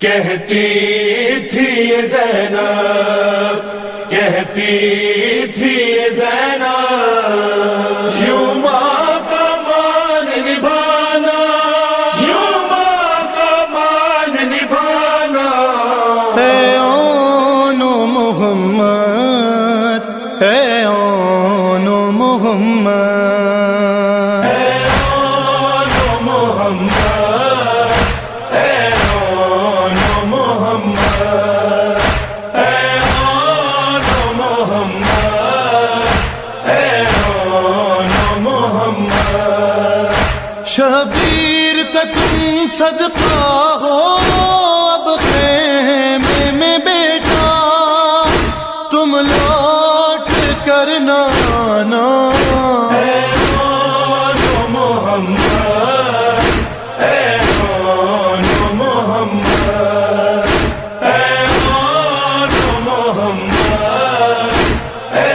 कहती थी ये ज़ैनब, कहती थी ये ज़ैनब, यूं माँ का मान निभाना, यूं माँ का मान निभाना। है ओनो मोहम्मद, है ओनो मोहम्मद, है ओनो मोहम्मद, है ओनो मोहम्मद, है ओनो मोहम्मद, है ओनो मोहम्मद। शबीर का तुम सदका हो अब खेमे में बेटा, तुम लौट कर ना आना। है ओनो मोहम्मद, है ओनो मोहम्मद, है ओनो मोहम्मद, है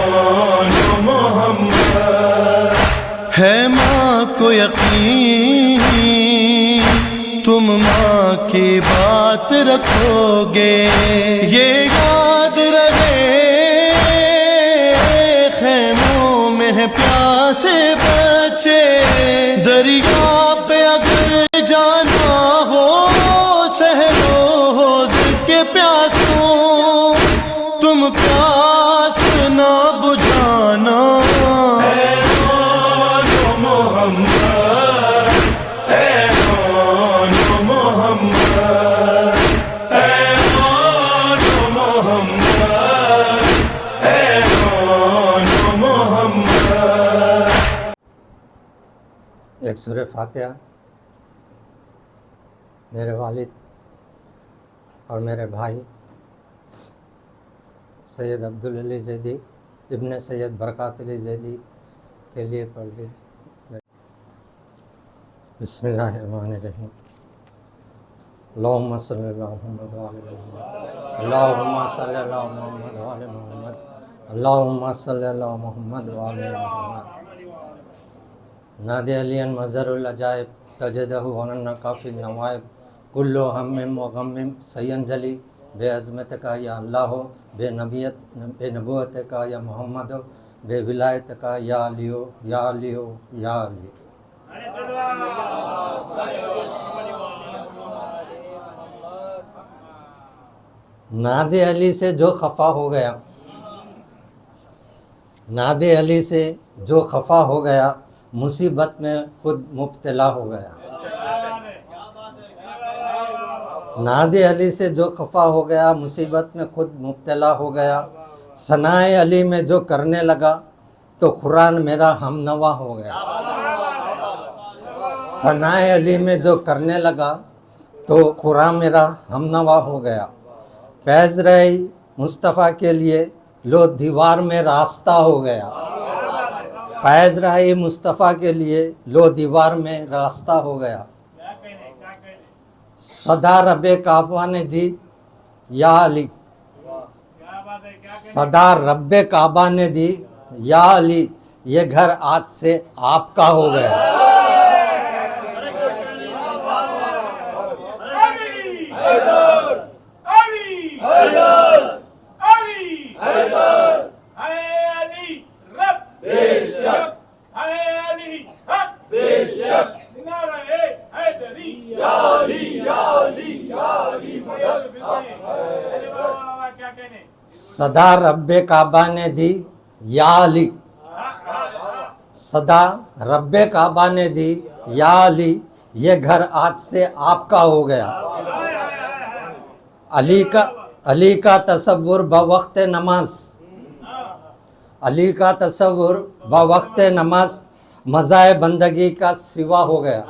ओनो मोहम्मद। है माँ को यकीन तुम माँ की बात रखोगे, ये याद रहे खेमों में है प्यासे बच्चे, दरिया पे अगर जाना हो सहरोज के प्यासों, तुम प्यास ना बुझाना। ओनो मोहम्मद, है ओनो मोहम्मद, है ओनो मोहम्मद, है ओनो मोहम्मद। एक सूरह फातिहा मेरे वालिद और मेरे भाई सैयद अब्दुल अली ज़ैदी इब्न सैयद बरक़ात अली ज़ैदी के लिए पढ़ दी। बिस्मिल्लाहिर्रहमानिर्रहीम। अल्लाहुम्मा सल्ली अला मुहम्मद व आले मुहम्मद, अल्लाहुम्मा सल्ली अला मुहम्मद व आले मुहम्मद, अल्लाहुम्मा सल्ली अला मुहम्मद व आले मुहम्मद। नादे अलियन मज़रुल अजाइब तजदहु वनन्ना काफ़ी नवाइब, कुल्लु हम्मिम व गम्मिम सयंजली बेअज़मत का या अल्लाह, बेनबुवत का या मोहम्मद, बेविलायत का या अलियो या अलियो या अली। नादे अली से जो खफा हो गया, नादे अली से जो खफा हो गया, मुसीबत में खुद मुब्तला हो गया। नादे अली से जो खफा हो गया, मुसीबत में खुद मुब्तला हो गया। सनाए अली में जो करने लगा तो कुरान मेरा हमनवा हो गया। सनाए अली में जो करने लगा तो कुरान मेरा हमनवा हो गया। फैज़ रही मुस्तफ़ा के लिए लो दीवार में रास्ता हो गया। फैज़ रही मुस्तफ़ा के लिए लो दीवार में रास्ता हो गया। सदा रब्बे काबा ने दी या अली, सदा रब्बे काबा ने दी या अली, ये घर आज से आपका हो गया। सदा रब्बे काबा ने दी या अली, सदा रब्बे काबा ने दी या अली, ये घर आज से आपका हो गया। अली का तसव्वुर बवक्त नमाज, अली का तसव्वुर बवक्त नमाज, मज़ाए बंदगी का सिवा हो गया।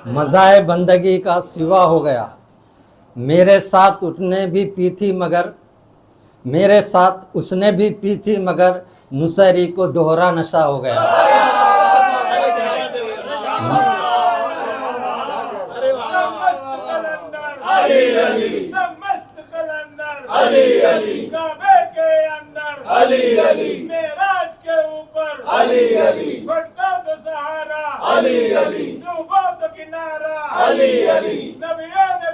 मज़ाए बंदगी का सिवा हो गया। मेरे साथ उसने भी पी थी मगर, मेरे साथ उसने भी पी थी मगर, मुसरी को दोहरा नशा हो गया। मेराज के ऊपर अली अली, बढ़ता तो सहारा अली अली, डूबा तो किनारा अली अली, नबियों ने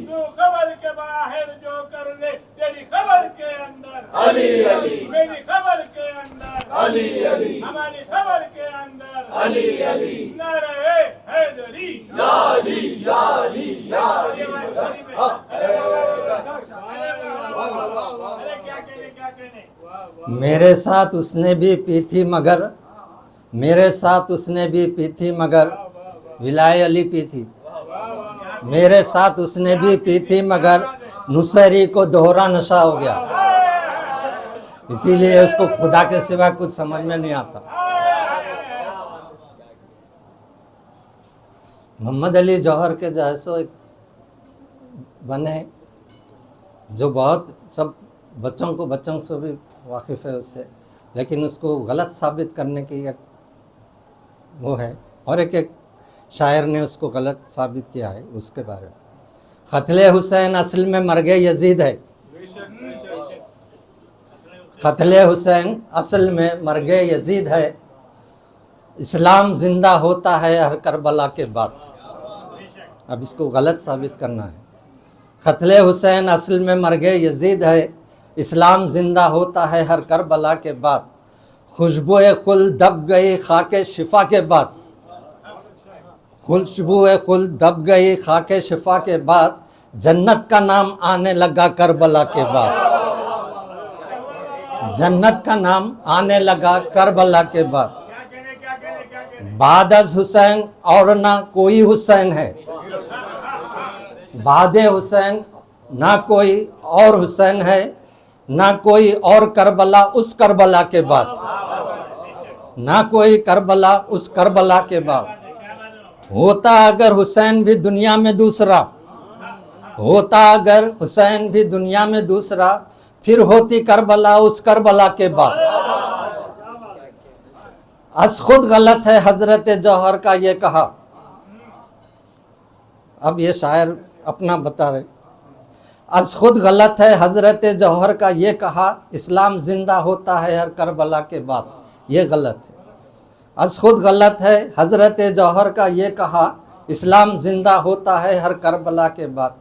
तू खबर के बाहर जो कर ले तेरी खबर के अंदर अली अली मेरी खबर के अंदर अली अली हमारी खबर के अंदर अली अली नारे हैदरी या अली या अली या अली। अरे क्या कहने मेरे साथ उसने भी पी थी मगर मेरे साथ उसने भी पी थी मगर विलाय अली पी थी। मेरे साथ उसने भी पी थी मगर नुसैरी को दोहरा नशा हो गया, इसीलिए उसको खुदा के सिवा कुछ समझ में नहीं आता। मोहम्मद अली जौहर के जैसो एक बने जो बहुत सब बच्चों से भी वाकिफ़ है उससे, लेकिन उसको गलत साबित करने की एक वो है, और एक शायर ने उसको गलत साबित किया है उसके बारे में। क़त्ल हुसैन असल में मर्गे यजीद है। क़त्ल हुसैन असल में मर्गे यजीद है। इस्लाम ज़िंदा होता है हर करबला के बाद। अब इसको गलत साबित करना है। क़त्ल हुसैन असल में मर्गे यजीद है। इस्लाम ज़िंदा होता है हर करबला के बाद। खुशबुए खुल दब गई खाके शिफा के बाद। खुशबुए खुल दब गई खाके शिफा के बाद। जन्नत का नाम आने लगा करबला के बाद। जन्नत का नाम आने लगा करबला के बाद। बादज हुसैन और ना कोई हुसैन है। बादे हुसैन ना कोई और हुसैन है, ना कोई और करबला उस करबला के बाद। ना कोई करबला उस करबला के बाद। होता अगर हुसैन भी दुनिया में दूसरा, होता अगर हुसैन भी दुनिया में दूसरा, फिर होती करबला उस करबला के बाद। अस खुद गलत है हजरत जौहर का ये कहा। अब ये शायर अपना बता रहे। अस खुद गलत है हजरत जौहर का ये कहा, इस्लाम जिंदा होता है हर करबला के बाद। ये गलत है। अस खुद गलत है हजरत जौहर का ये कहा, इस्लाम जिंदा होता है हर करबला के बाद।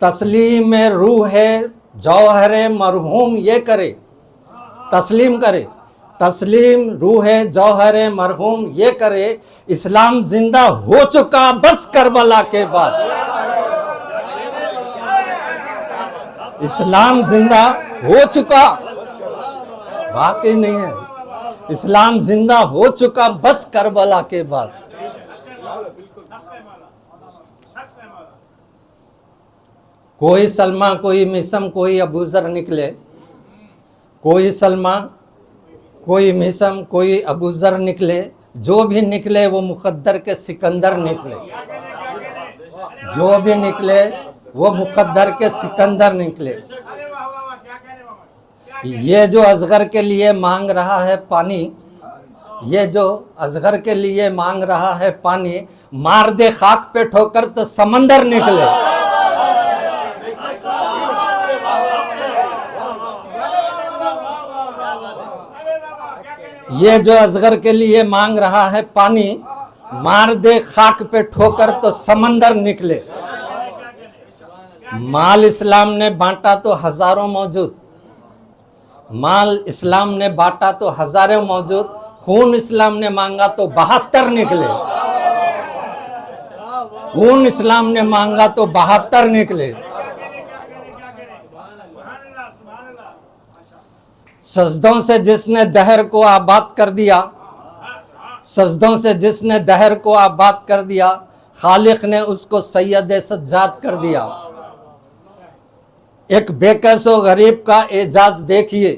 तस्लीम रूह है जौहर मरहूम ये करे, तस्लीम करे। तस्लीम रूह है जौहर मरहूम ये करे, इस्लाम जिंदा हो चुका बस करबला के बाद। इस्लाम जिंदा हो चुका, बाकी नहीं है। इस्लाम जिंदा हो चुका बस करबला के बाद। कोई सलमा कोई मिसम कोई अबूजर निकले, कोई सलमा कोई मिसम कोई अबूजर निकले, जो भी निकले वो मुकद्दर के सिकंदर निकले। जो भी निकले वो मुकद्दर के सिकंदर निकले। ये जो अजगर के लिए मांग रहा है पानी, ये जो अजगर के लिए मांग रहा है पानी, मार दे खाक पे ठोकर तो समंदर निकले। ये जो अजगर के लिए मांग रहा है पानी, मार दे खाक पे ठोकर तो समंदर निकले। माल इस्लाम ने बांटा तो हजारों मौजूद, माल इस्लाम ने बांटा तो हजारों मौजूद, खून इस्लाम ने मांगा तो 72 निकले। खून इस्लाम ने मांगा तो 72 निकले। सजदों से जिसने दहर को आबाद कर दिया, सजदों से जिसने दहर को आबाद कर दिया, खालिक ने उसको सैयद सज्जाद कर दिया। एक बेकसो गरीब का एजाज देखिए,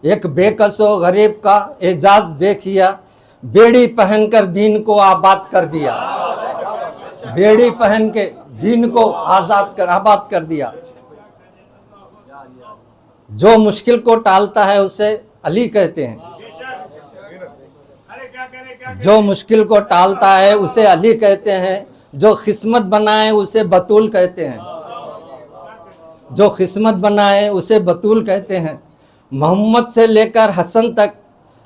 एक बेकसो गरीब का एजाज देखिए, बेड़ी पहनकर दीन को आबाद कर दिया। बेड़ी पहन के दीन को आबाद कर दिया। जो मुश्किल को टालता है उसे अली कहते हैं। जो मुश्किल को टालता है उसे अली कहते हैं। जो किस्मत बनाए उसे बतूल कहते हैं। जो किस्मत बनाए उसे बतूल कहते हैं। मोहम्मद से लेकर हसन तक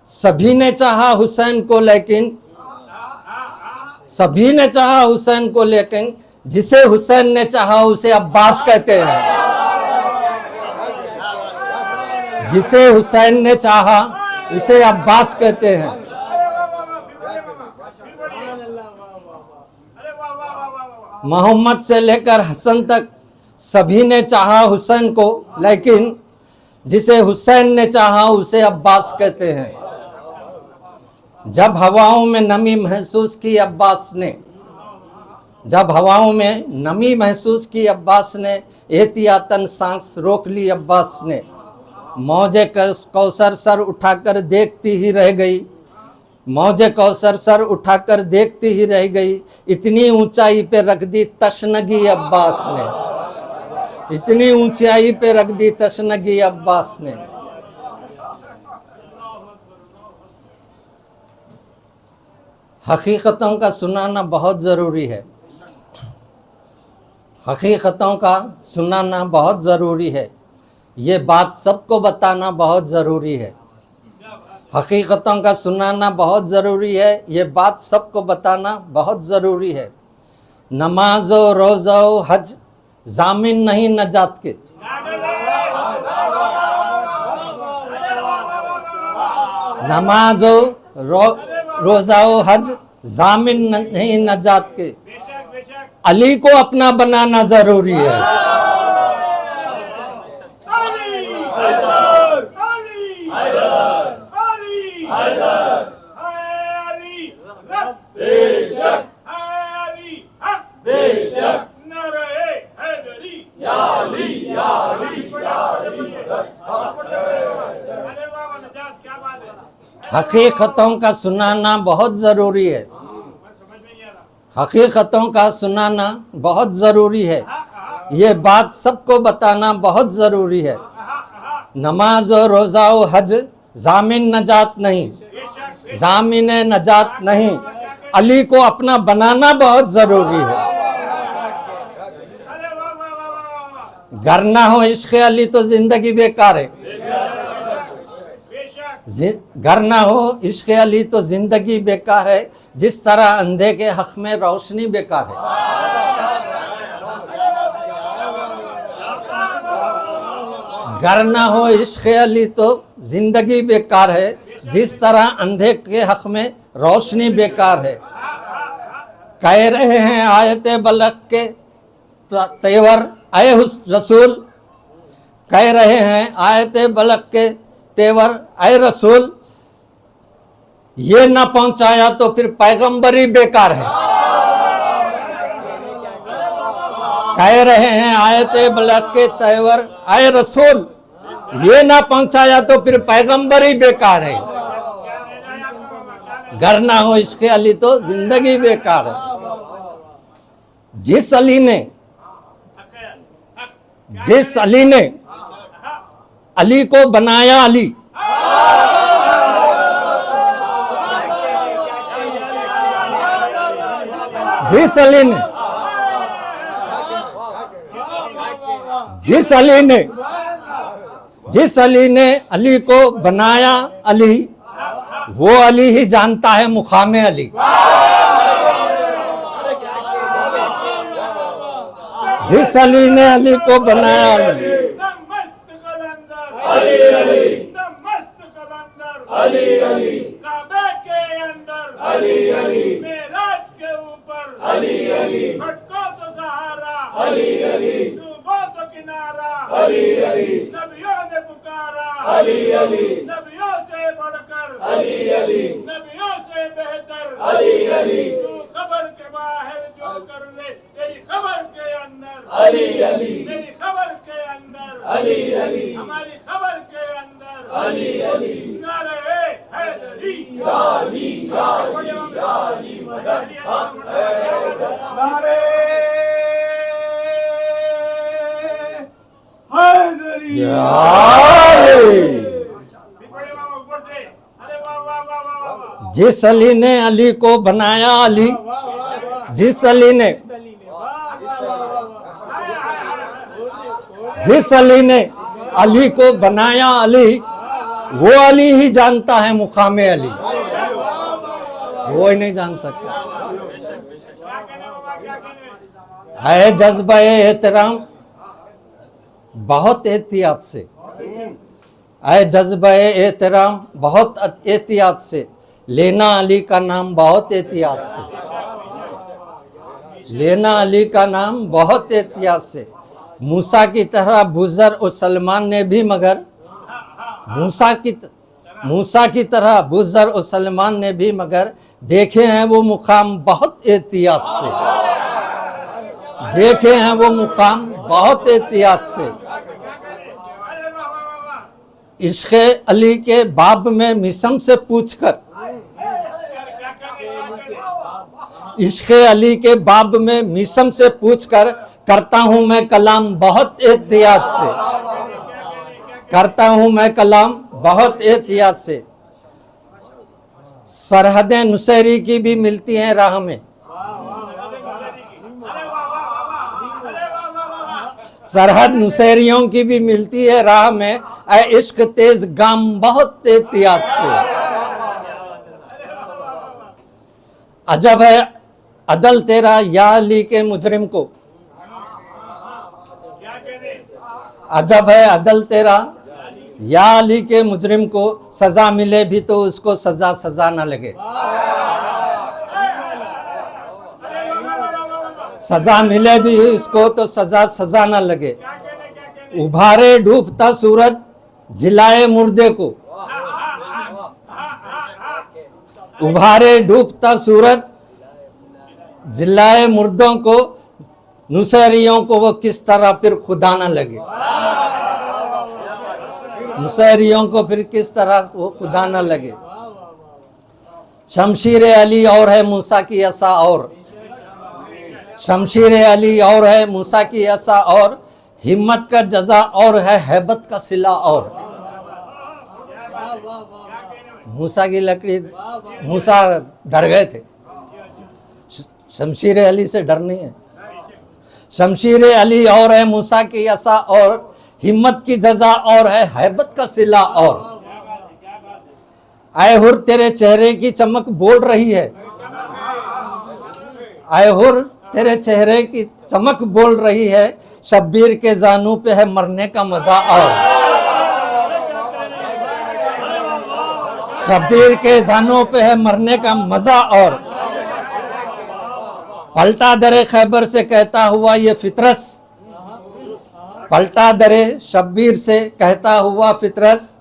सभी ने चाहा हुसैन को, लेकिन सभी ने चाहा हुसैन को, लेकिन जिसे हुसैन ने चाहा उसे अब्बास कहते हैं। जिसे हुसैन ने चाहा उसे अब्बास कहते हैं। अरे वाह वाह वाह, फिर बोलिए मामा, फिर बोलिए। अरे वाह वाह वाह वाह वाह। मोहम्मद से लेकर हसन तक सभी ने चाहा हुसैन को, लेकिन जिसे हुसैन ने चाहा उसे अब्बास कहते हैं। जब हवाओं में नमी महसूस की अब्बास ने, जब हवाओं में नमी महसूस की अब्बास ने, एहतियातन सांस रोक ली अब्बास ने। मौजे कौसर सर उठाकर देखती ही रह गई, मौजे कौसर सर उठाकर देखती ही रह गई। इतनी ऊंचाई पे रख दी तशनगी अब्बास ने, इतनी ऊंचाई पे रख दी तशनगी अब्बास ने। हकीकतों का सुनाना बहुत ज़रूरी है, हकीकतों का सुनाना बहुत ज़रूरी है। ये बात सबको बताना बहुत ज़रूरी है। हकीकतों का सुनाना बहुत ज़रूरी है, ये बात सबको बताना बहुत ज़रूरी है। नमाजो रोज़ो हज जामिन नहीं नजात के, नमाजो रोज़ा हज जामिन नहीं नजात के। बेशक बेशक। अली को अपना बनाना ज़रूरी है। अली हैदर, अली हैदर, अली हैदर, अली रब बेशक है, अली हक बेशक नारे हैदरी। या अली या अली या अली। अरे वाह वाह, नजात क्या बात है। हकीकतों का सुनाना बहुत ज़रूरी है, मैं समझ में नहीं आ रहा। हकीकतों का सुनाना बहुत ज़रूरी है। ये बात सबको बताना बहुत ज़रूरी है। नमाज और रोज़ा और हज जामिन नजात नहीं, बेशक जामिन नजात नहीं। अली को अपना बनाना बहुत ज़रूरी है। अरे वाह वाह वाह वाह वाह। घर ना हो इश्क़ अली तो ज़िंदगी बेकार है, बेशक घर ना हो इश्क़ अली तो ज़िंदगी बेकार है। जिस तरह अंधे के हक में रोशनी बेकार है। घर ना हो इश्क़ अली तो ज़िंदगी बेकार है, जिस तरह अंधे के हक में रोशनी बेकार है। कह रहे हैं आयत बलक के तेवर आए रसूल, कह रहे हैं आयत बलक के तेवर आए रसूल, ये ना पहुंचाया तो फिर पैगंबरी बेकार है। कह रहे हैं आयत बलक के तेवर आए रसूल, ये ना पहुंचाया तो फिर पैगंबरी बेकार है। घर ना हो इसके अली तो जिंदगी बेकार है। जिस अली ने अली को बनाया अली, जिस अली ने अली को बनाया अली, वो अली ही जानता है मुकामे अली। जिस अली ने अली को बनाया अली, मस्त कलंदर अली अली मस्त कलंदर अली अली काबे के अंदर अली अली मेराज के ऊपर अली अली भटको तो सहारा अली अली डूबो तो किनारा अली अली नबियों ने पुकारा अली अली नबियों से बढ़कर अली अली नबियों से बेहतर अली अली तू खबर के बाहर जो कर ले तेरी खबर के अंदर अली अली तेरी खबर के अंदर अली अली हमारी खबर के अंदर अली अली नारे हैदरी या अली या अली या अली मदद हक है। नारे हैदरी बड़े बाबा ऊपर से अरे वाह वाह वाह वाह वाह। जिस अली ने अली को बनाया अली, जिस अली ने अली को बनाया अली, वो अली ही जानता है मुकामे अली, वो ही नहीं जान सकता। क्या कहने बाबा क्या कहने है जज्बा एहतराम बहुत एहतियात से, है जज्बा एहतराम बहुत एहतियात से, लेना अली का नाम बहुत एहतियात से, लेना अली का नाम बहुत एहतियात से। मूसा की तरह बुज़र और सलमान ने भी मगर मूसा की तरह बुज़र और सलमान ने भी मगर देखे हैं वो मुकाम बहुत एहतियात से, देखे हैं वो मुकाम बहुत एहतियात से। इश्क़ अली के बाब में मिसम से पूछकर, इश्क़ अली के बाब में मिसम से पूछकर करता हूँ मैं कलाम बहुत एहतियात से, करता हूँ मैं कलाम बहुत एहतियात से। सरहदें नुसैरी की भी मिलती हैं राह में, सरहद नुसैरियों की भी मिलती है राह में, ऐ इश्क तेज गाम बहुत एहतियात से। अजब है अदल तेरा या अली के मुजरिम को, अजब है अदल तेरा या अली के मुजरिम को, सजा मिले भी तो उसको सजा सजा ना लगे, सजा मिले भी उसको तो सजा सजा ना लगे। उभारे डूबता सूरज जिलाए मुर्दे को, उभारे डूबता सूरज जिलाए मुर्दों को, नुसैरियों को वो किस तरह फिर खुदा ना लगे, नुसैरियों को फिर किस तरह वो खुदा ना लगे। शमशीर अली और है मूसा की ऐसा और, शमशीर अली और है मूसा की ऐसा और, हिम्मत का जजा और है हैबत का सिला और। मूसा की लकड़ी, मूसा डर गए थे, शमशीर अली से डर नहीं है। शमशीर अली और है मूसा की ऐसा और, हिम्मत की जजा और है हैबत का सिला और। आए हुर तेरे चेहरे की चमक बोल रही है, आए हुर तेरे चेहरे की चमक बोल रही है, शब्बीर के जानू पे है मरने का मजा और, शब्बीर के जानू पे है मरने का मजा और। पलटा दरे खैबर से कहता हुआ ये फितरस, पलटा दरे शब्बीर से कहता हुआ फितरस,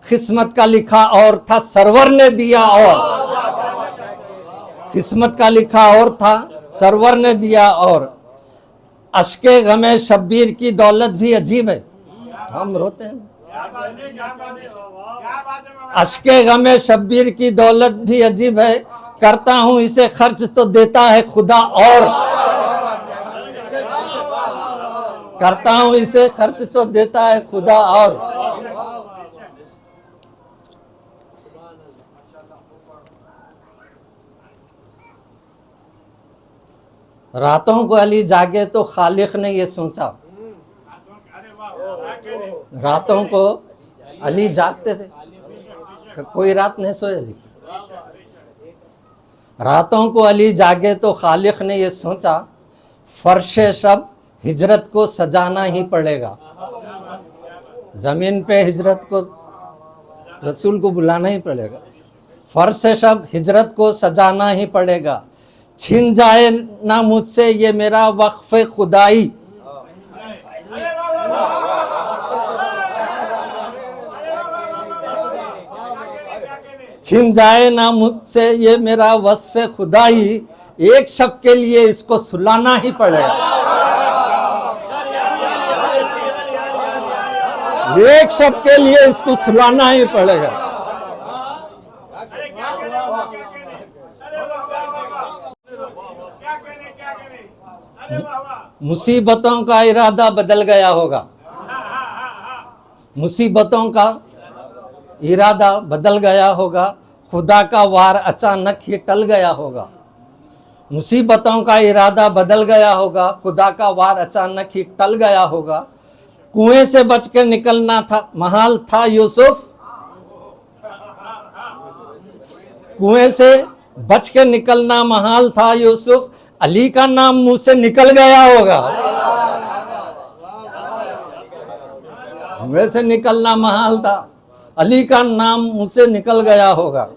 किस्मत का लिखा और था सरवर ने दिया और, किस्मत का लिखा और था सरवर ने दिया और। अश्के गमे शब्बीर की दौलत भी अजीब है, हम रोते हैं। अश्के गमे शब्बीर की दौलत भी अजीब है, करता हूं इसे खर्च तो देता है खुदा और, करता हूं इसे खर्च तो देता है खुदा और। रातों को अली जागे तो खालिक ने ये सोचा, रातों को अली जागते थे, कोई रात नहीं सोए अली। रातों को अली जागे तो खालिक ने ये सोचा, फर्शे शब हिजरत को सजाना ही पड़ेगा, जमीन पे हिजरत को रसूल को बुलाना ही पड़ेगा, फर्शे शब हिजरत को सजाना ही पड़ेगा। छिन जाए ना मुझसे ये मेरा वक्फ़े खुदाई, छिन जाए ना मुझसे ये मेरा वस्फ़े खुदाई, एक शब के लिए इसको सुलाना ही पड़ेगा, एक शब के लिए इसको सुलाना ही पड़ेगा। मुसीबतों का इरादा बदल गया होगा, मुसीबतों का इरादा बदल गया होगा, खुदा का वार अचानक ही टल गया होगा, मुसीबतों का इरादा बदल गया होगा, खुदा का वार अचानक ही टल गया होगा। कुएं से बचकर निकलना था महाल था यूसुफ, कुएं से बचकर निकलना महाल था यूसुफ, अली का नाम मुंह से निकल गया होगा। वैसे निकलना महाल था, अली का नाम मुंह से निकल गया होगा।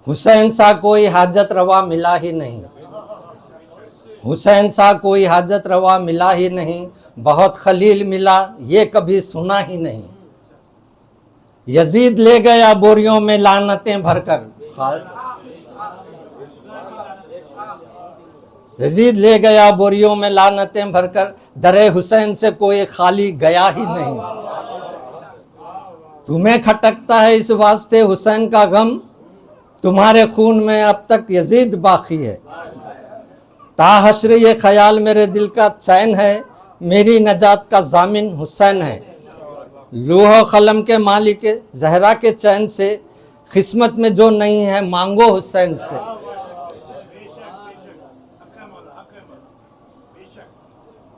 हुसैन सा कोई हाजत रवा मिला ही नहीं, हुसैन सा कोई हाजत रवा मिला ही नहीं, बहुत खलील मिला ये कभी सुना ही नहीं। यजीद ले गया बोरियों में लानतें भरकर, यजीद ले गया बोरियों में लानतें भरकर, दरे हुसैन से कोई खाली गया ही नहीं। तुम्हें खटकता है इस वास्ते हुसैन का गम, तुम्हारे खून में अब तक यजीद बाकी है। ताहश्र ये ख्याल मेरे दिल का चैन है, मेरी नजात का जामिन हुसैन है। लूह कलम के मालिक जहरा के चैन से, किस्मत में जो नहीं है मांगो हुसैन से।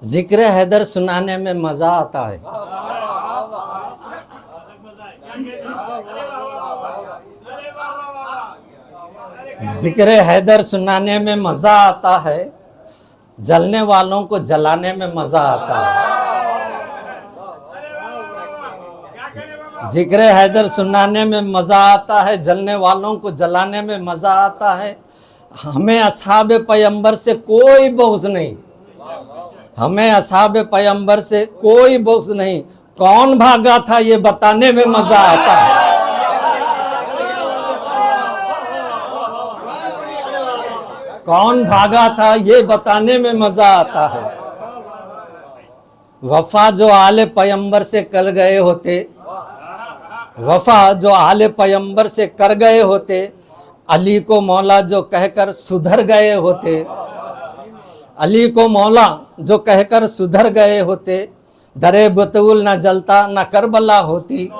जिक्र हैदर सुनाने में मजा आता है, जिक्र हैदर सुनाने में मजा आता है, जलने वालों को जलाने में मजा आता है। जिक्र हैदर सुनाने में मजा आता है, जलने वालों को जलाने में मजा आता है। हमें असहाब पैगंबर से कोई बुग़्ज़ नहीं, हमें असहाब पैगंबर से कोई बुग़्ज़ नहीं। कौन भागा था ये बताने में मजा आता है। कौन भागा था ये बताने में मजा आता है। वफा जो आले पैगंबर से कर गए होते, वफा जो आले पैगंबर से कर गए होते, अली को मौला जो कहकर सुधर गए होते, अली को मौला जो कहकर सुधर गए होते, दरे बतूल न जलता न करबला होती,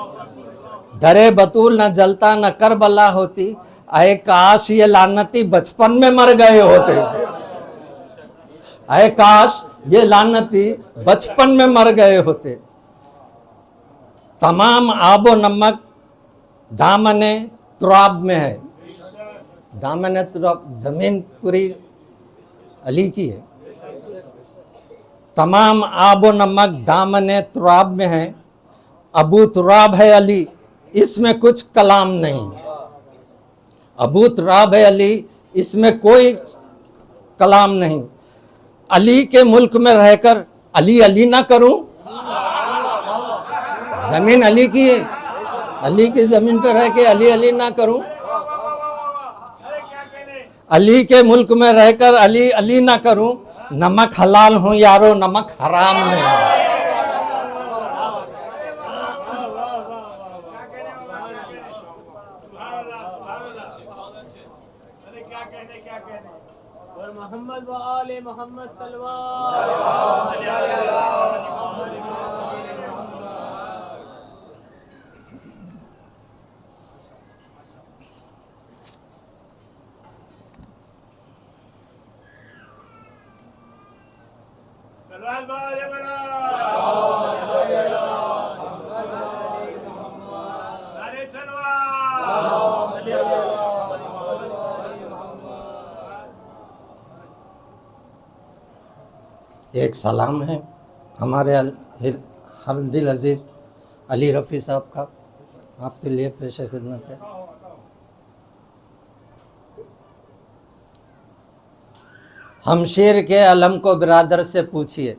दरे बतूल न जलता न करबला होती। आए काश ये लानती बचपन में मर गए होते, आए काश ये लानती बचपन में मर गए होते। तमाम आबो नमक दामने तुराब में है, दामने तुराब जमीन पूरी अली की है। तमाम आबो नमक दामने तुराब में है, अबू तुराब है अली इसमें कुछ कलाम नहीं। अबू तुराब है अली इसमें कोई कलाम नहीं। अली के मुल्क में रहकर अली अली ना करूं, जमीन अली की है, अली की जमीन पर रह के अली अली ना करूं। अली के मुल्क में रहकर अली अली ना करूं, नमक हलाल हूं यारो नमक हराम नहीं। और मोहम्मद व आले मोहम्मद सल्लल्लाहु एक सलाम है हमारे हर दिल अजीज़ अली रफ़ी साहब का, आपके लिए पेश खिदमत है। हमशीर के अलम को बिरादर से पूछिए,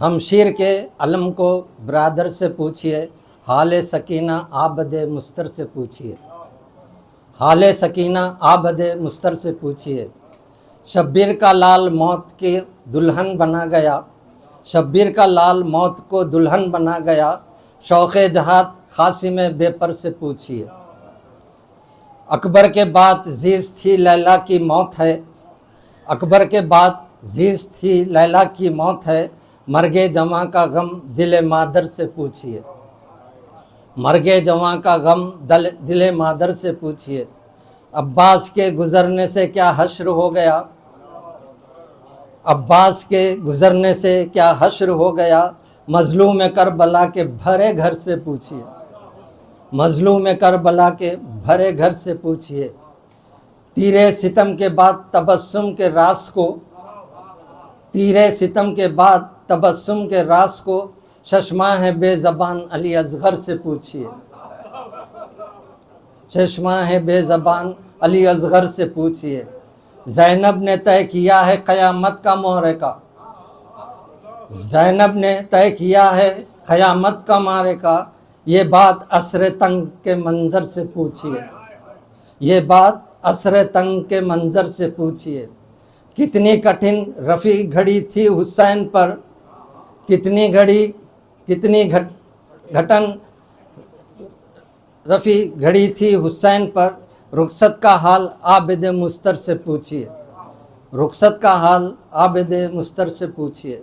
हमशीर के अलम को बिरादर से पूछिए, हाल सकीना आबद मुस्तर से पूछिए, हाल सकीना आबद मुस्तर से पूछिए। शब्बीर का लाल मौत के दुल्हन बना गया, शब्बीर का लाल मौत को दुल्हन बना गया। शौक़े जहाद क़ासिम बेपर से पूछिए। अकबर के बाद जीज़ थी लैला की मौत है, अकबर के बाद जीज़ थी लैला की मौत है। मर्गे जवां का गम दिल मादर से पूछिए, मर्गे जवां का गम दिल मादर से पूछिए। अब्बास के गुज़रने से क्या हश्र हो गया, अब्बास के गुज़रने से क्या हश्र हो गया। मज़लूम करबला के भरे घर से पूछिए, मजलूम करबला के भरे घर से पूछिए, तीरे सितम के बाद तबस्सुम के रास को, तीरे सितम के बाद तबस्सुम के रास को चश्मा है बेज़बान अली असगर से पूछिए, चश्मा है बेज़बान अली असगर से पूछिए। ज़ैनब ने तय किया है क़यामत का मोहरे का, ज़ैनब ने तय किया है क़यामत का मारे का, ये बात असर तंग के मंज़र से पूछिए, ये बात असर तंग के मंज़र से पूछिए। कितनी कठिन रफ़ी घड़ी थी हुसैन पर, कितनी घटन रफ़ी घड़ी थी हुसैन पर, रुखसत का हाल आबिद मुस्तर से पूछिए, रुखसत का हाल आबिद मुस्तर से पूछिए।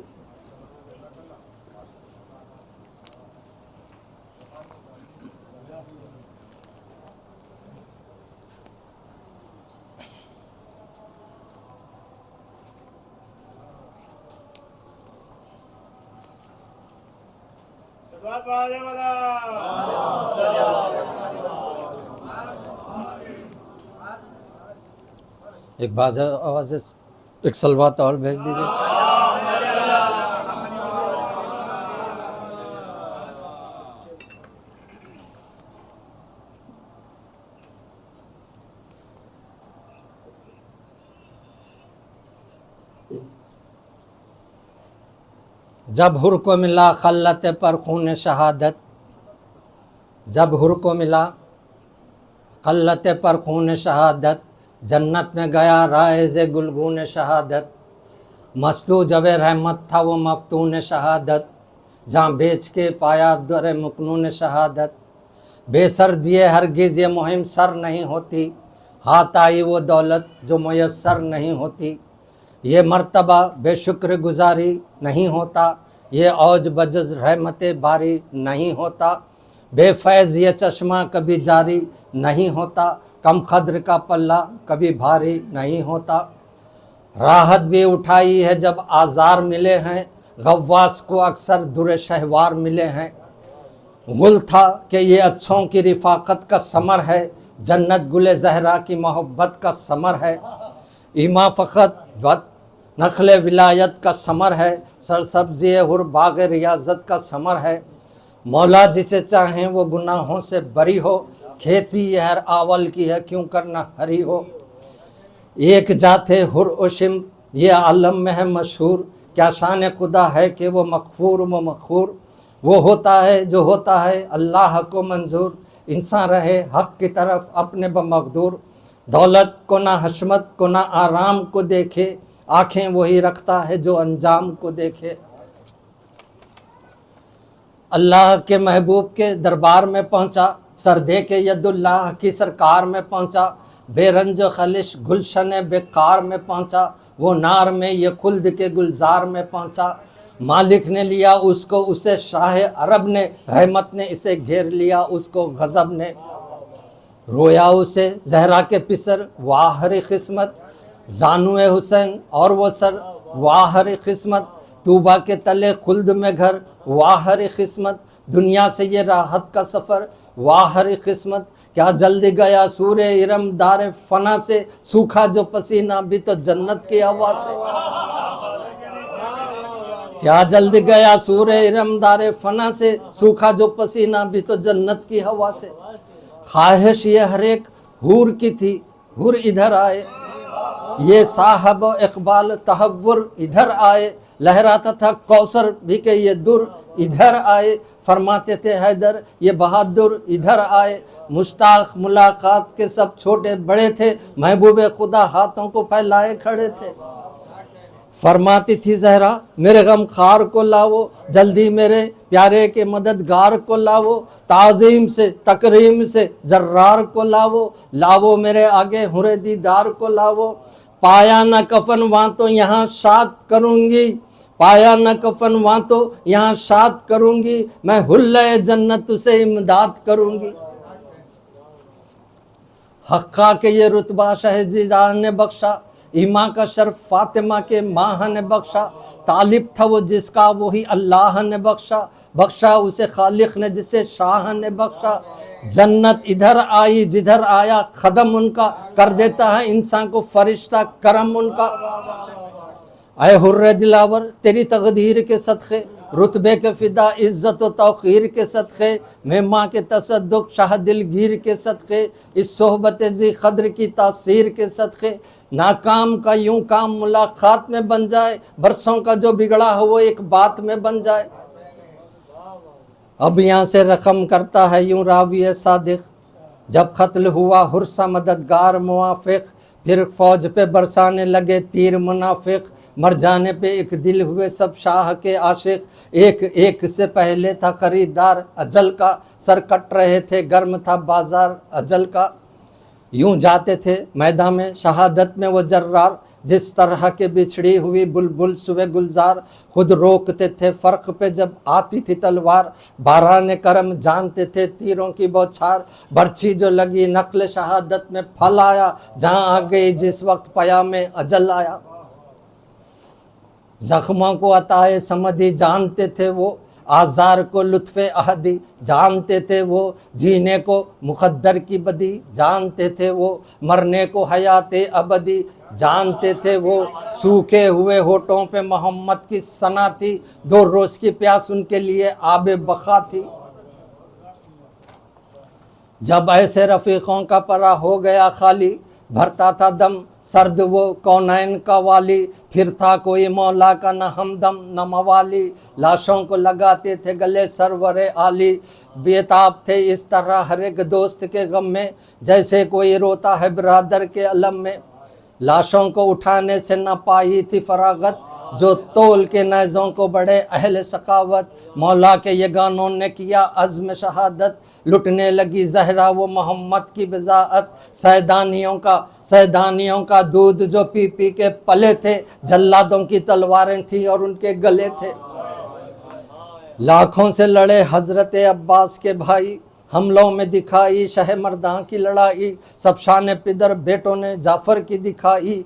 एक बाजा आवाज़ एक सलवात और भेज दीजिए। जब हुर को मिला खल्लत पर खून शहादत, जब हुर को मिला खल्लत पर खून शहादत, जन्नत में गया राइज़ गुलगून शहादत। मस्तू जब रहमत था वो मफ्तून शहादत, जहाँ बेच के पाया दर मुकनून शहादत। बेसर दिए हरगिज़ ये मुहिम सर नहीं होती, हाथ आई वो दौलत जो मुयस्सर नहीं होती। ये मर्तबा बेशुक्र गुजारी नहीं होता, ये औज बजज रहमत बारी नहीं होता। बेफैज़ ये चश्मा कभी जारी नहीं होता, कम खद्र का पल्ला कभी भारी नहीं होता। राहत भी उठाई है जब आज़ार मिले हैं, गव्वास को अक्सर दुर शहवार मिले हैं। गुल था कि ये अच्छों की रिफाकत का समर है, जन्नत गुले ज़हरा की मोहब्बत का समर है। ईमा फ़क़त वत नखले विलायत का समर है, सरसब्ज़ी हुर बाग रियाजत का समर है। मौला जिसे चाहें वो गुनाहों से बरी हो, खेती ये हर आवल की है क्यों करना हरी हो। एक जाते हुर उशिम ये आलम में है मशहूर, क्या शान खुदा है कि वो मग़फ़ूर व मग़फ़ूर। वो होता है जो होता है अल्लाह को मंजूर, इंसान रहे हक़ की तरफ अपने बमक़दूर। दौलत को ना हशमत को ना आराम को देखे, आँखें वही रखता है जो अंजाम को देखे। अल्लाह के महबूब के दरबार में पहुँचा, सरदे के यदुल्लाह की सरकार में पहुँचा। बेरंज खलिश गुलशन बेकार में पहुँचा, वो नार में ये खुल्द के गुलजार में पहुँचा। मालिक ने लिया उसको उसे शाह अरब ने, रहमत ने इसे घेर लिया उसको गज़ब ने। रोया उसे जहरा के पिसर वाहर किस्मत, जानुए हुसैन और वो सर वाहर किस्मत। तूबा के तले खुल्द में घर वाहर किस्मत, दुनिया से ये राहत का सफ़र वाहर किस्मत। क्या जल्दी गया सूरे इरम दार फना से, सूखा जो पसीना भी तो जन्नत की हवा से। क्या जल्दी गया सूरे इरम दार फना से, सूखा जो पसीना भी तो जन्नत की हवा से। ख्वाहिश ये हर एक हूर की थी, हूर इधर आए, ये साहब इकबाल तहव्वुर इधर आए। लहराता था कौसर भी के ये दुर इधर आए, फरमाते थे हैदर ये बहादुर इधर आए। मुश्ताक मुलाकात के सब छोटे बड़े थे, महबूब खुदा हाथों को फैलाए खड़े थे। फरमाती थी जहरा मेरे गम खार को लावो, जल्दी मेरे प्यारे के मददगार को लावो। ताज़ीम से तकरीम से जर्रार को लावो, लावो मेरे आगे हुरे दीदार को लावो। पाया न कफन वहाँ तो यहाँ शाद करूँगी, पाया न कफन वहाँ तो यहाँ शाद करूँगी। मैं हुल्ले जन्नत से इमदाद करूँगी। हक्का के ये रुतबा शहज़ादा ने बख्शा, ईमा का शर्फ फातिमा के माह ने बख्शा। तालिब था वो जिसका वही अल्लाह ने बख्शा, बख्शा उसे खालिक ने जिसे शाह ने बख्शा। जन्नत इधर आई जिधर आया कदम उनका, कर देता है इंसान को फरिश्ता करम उनका। ऐ हुर्रे दिलावर तेरी तकदीर के सदक़े, रुतबे के फिदा इज़्ज़त व तौक़ीर के सदक़े, मैं माँ के तसद्दुक़ शाह दिलगीर के सदक़े, इस सोहबत ज़ी क़द्र की तासीर के सदक़े, नाकाम का यूं काम मुलाकात में बन जाए, बरसों का जो बिगड़ा हो वो एक बात में बन जाए। अब यहाँ से रकम करता है यूं रावी सादिक, जब कत्ल हुआ हुर्सा मददगार मुआफ़िक, फिर फ़ौज पे बरसाने लगे तीर मुनाफिक, मर जाने पे एक दिल हुए सब शाह के आशिक, एक एक से पहले था खरीदार अजल का, सर कट रहे थे गर्म था बाजार अजल का। यूं जाते थे मैदान में शहादत में वो जर्रार, जिस तरह के बिछड़ी हुई बुलबुल सुबह गुलजार, खुद रोकते थे फ़र्क पे जब आती थी तलवार, बाराने करम जानते थे तीरों की बौछार, बर्छी जो लगी नक्ल शहादत में फल आया, जहाँ आ गई जिस वक्त पया में अजल आया। जख्मों को अताए समझी जानते थे वो, आज़ार को लुत्फ़े अहदी जानते थे वो, जीने को मुक़द्दर की बदी जानते थे वो, मरने को हयाते अबदी जानते थे वो। सूखे हुए होठों पे मोहम्मद की सना थी, 2 रोज़ की प्यास उनके लिए आबे बखा थी। जब ऐसे रफ़ीक़ों का परा हो गया खाली, भरता था दम सर्द वो कौनैन का वाली, फिर था कोई मौला का न हमदम न मवाली, लाशों को लगाते थे गले सरवरे आली, बेताब थे इस तरह हर एक दोस्त के गम में, जैसे कोई रोता है बिरादर के अलम में। लाशों को उठाने से न पाई थी फरागत, जो तोल के नज़ों को बड़े अहल सखावत, मौला के यगानों ने किया अज़्म शहादत, लुटने लगी जहरा वो मोहम्मद की बज़ाअत, सैदानियों का दूध जो पी पी के पले थे, जल्लादों की तलवारें थी और उनके गले थे। लाखों से लड़े हज़रत अब्बास के भाई, हमलों में दिखाई शह मर्दां की लड़ाई, सब शान पिदर बेटों ने जाफ़र की दिखाई,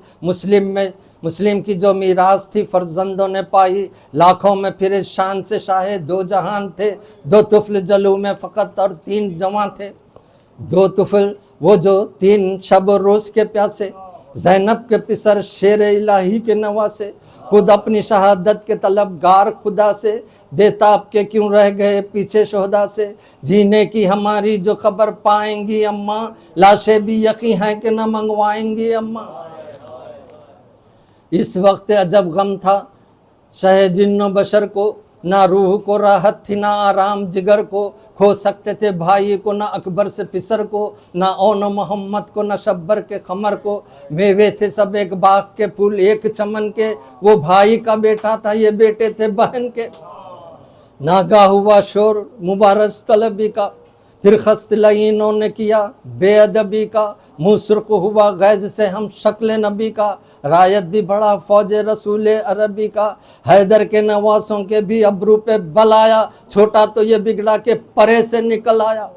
मुस्लिम की जो मीरास थी फर्जंदों ने पाई, लाखों में फिर इस शान से शाहे 2 जहान थे, 2 तुफल जलू में फ़कत और 3 जवां थे। 2 तुफल वो जो 3 शब रोज़ के प्यासे, ज़ैनब के पिसर शेर इलाही के नवासे, खुद अपनी शहादत के तलबगार खुदा से, बेताब के क्यों रह गए पीछे शोहदा से, जीने की हमारी जो खबर पाएंगी अम्मा, लाशें भी यकीन है कि न मंगवाएंगी अम्मा। इस वक्त अजब गम था शह जिन्नो बशर को, ना रूह को राहत थी ना आराम जिगर को, खो सकते थे भाई को ना अकबर से पिसर को, ना ओन मोहम्मद को ना शब्बर के खमर को, मेवे थे सब एक बाग के फूल एक चमन के, वो भाई का बेटा था ये बेटे थे बहन के। नागा हुआ शोर मुबारस तलबी का, फिर खस्तलईनों ने किया बेअदबी का, मुँह सुर्ख हुआ गैज़ से हम शक्ल नबी का, रायत भी बढ़ा फ़ौज रसूल अरबी का, हैदर के नवासों के भी अब्रू पे बल आया, छोटा तो ये बिगड़ा के परे से निकल आया।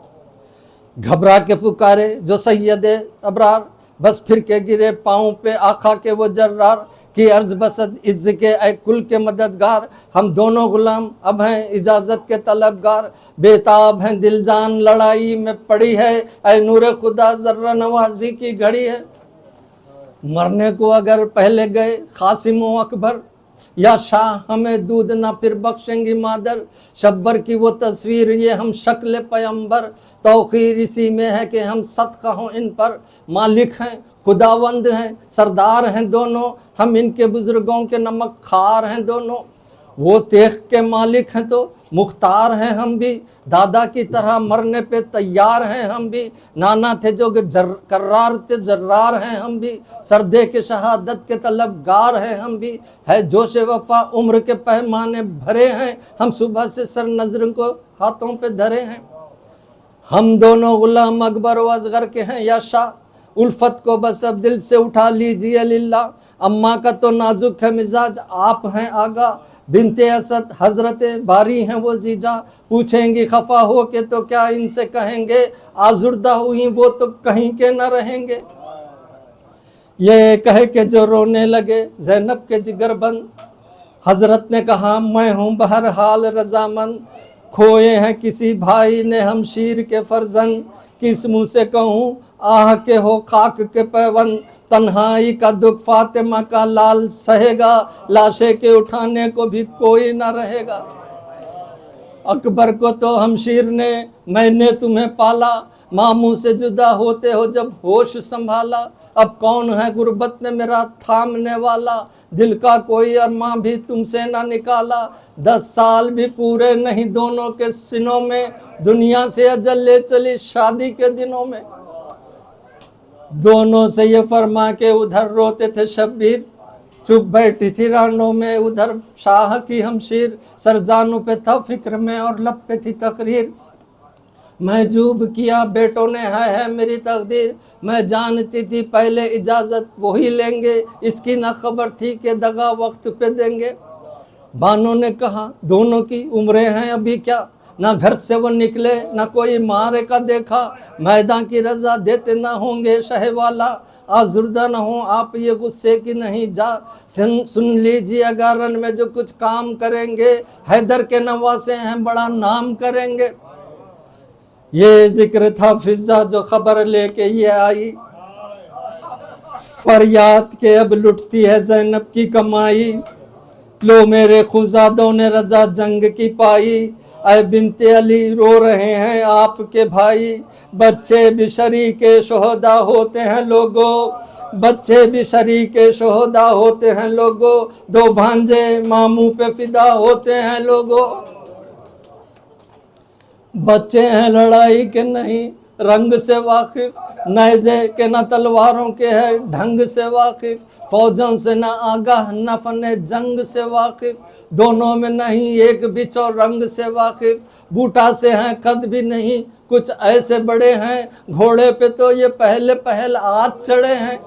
घबरा के पुकारे जो सैयद अबरार, बस फिर के गिरे पाँव पे आका के वो जर्रार, कि अर्ज बसद इज़्ज़ के ऐ कुल के मददगार, हम दोनों गुलाम अब हैं इजाज़त के तलबगार, बेताब हैं दिल जान लड़ाई में पड़ी है, ऐ नूर खुदा ज़र्रा नवाजी की घड़ी है। मरने को अगर पहले गए कासिम व अकबर, या शाह हमें दूध ना फिर बख्शेंगी मादर, शब्बर की वो तस्वीर ये हम शक्ल पैगंबर, तौक़ीर इसी में है कि हम सदका हों इन पर, मालिक हैं खुदावंद हैं सरदार हैं दोनों, हम इनके बुज़ुर्गों के नमक खार हैं दोनों। वो तेख के मालिक हैं तो मुख्तार हैं हम भी, दादा की तरह मरने पे तैयार हैं हम भी, नाना थे जो कर्रार थे जर्रार हैं हम भी, सरदे के शहादत के तलबगार हैं हम भी, है जोश वफ़ा उम्र के पैमाने भरे हैं, हम सुबह से सर नज़र को हाथों पे धरे हैं। हम दोनों गुलाम अकबर व असगर के हैं या शाह, उल्फत को बस अब दिल से उठा लीजिए लिल्ला, अम्मा का तो नाजुक है मिजाज आप हैं आगा, बिनते असद हजरत बारी हैं वो जीजा, पूछेंगी खफा हो के तो क्या इनसे कहेंगे, आजुर्दा हुई वो तो कहीं के न रहेंगे। ये कह के जो रोने लगे ज़ैनब के जिगर बंद, हजरत ने कहा मैं हूँ बहरहाल रजामंद, खोए हैं किसी भाई ने हम शीर के फर्जन, किस मुँह से कहूँ आह के हो खाक के पैवन। तन्हाई का दुख फातिमा का लाल सहेगा, लाशे के उठाने को भी कोई ना रहेगा। अकबर को तो हमशीर ने मैंने तुम्हें पाला, मामू से जुदा होते हो जब होश संभाला। अब कौन है गुर्बत में मेरा थामने वाला, दिल का कोई अरमां भी तुमसे ना निकाला। 10 साल भी पूरे नहीं दोनों के सीनों में, दुनिया से अजल ले चली शादी के दिनों में। दोनों से ये फरमा के उधर रोते थे शब्बीर, चुप बैठी थी रानों में उधर शाह की हमशीर। सरजानों पे था फिक्र में और लब पे थी तकरीर, महजूब किया बेटों ने है मेरी तकदीर। मैं जानती थी पहले इजाज़त वही लेंगे, इसकी ना खबर थी कि दगा वक्त पे देंगे। बानों ने कहा दोनों की उम्रें हैं अभी क्या, ना घर से वो निकले ना कोई मारे का देखा। मैदान की रजा देते ना होंगे शहवाला, आजुर्दा न हो आप ये गुस्से की नहीं जा। सुन लीजिए अगारन में जो कुछ काम करेंगे, हैदर के नवासे हैं बड़ा नाम करेंगे। ये जिक्र था फिजा जो खबर लेके ये आई, फरियाद के अब लुटती है जैनब की कमाई। लो मेरे खुजादों ने रजा जंग की पाई, ऐ बिनते अली रो रहे हैं आपके भाई। बच्चे भी शरीके शोहदा होते हैं लोगों, बच्चे भी शरीके शोहदा होते हैं लोगों। 2 भांजे मामू पे फिदा होते हैं लोगों। बच्चे हैं लड़ाई के नहीं रंग से वाकिफ, नैज़े के न तलवारों के है ढंग से वाकिफ। फौजों से न आगाह न फने जंग से वाकिफ, दोनों में नहीं एक बिचौ रंग से वाकिफ। बूटा से हैं कद भी नहीं कुछ ऐसे बड़े हैं, घोड़े पे तो ये पहले पहल आज चढ़े हैं।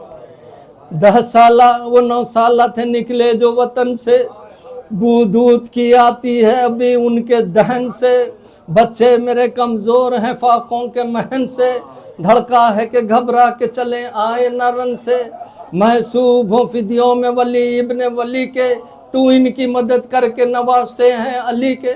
10 साला वो 9 साला थे निकले जो वतन से, बू दूध की आती है अभी उनके दहन से। बच्चे मेरे कमज़ोर हैं फाकों के महन से, धड़का है कि घबरा के चले आए न रन से। महसूब हो फिदियों में वली इब्ने वली के, तू इनकी मदद करके नवासे हैं अली के।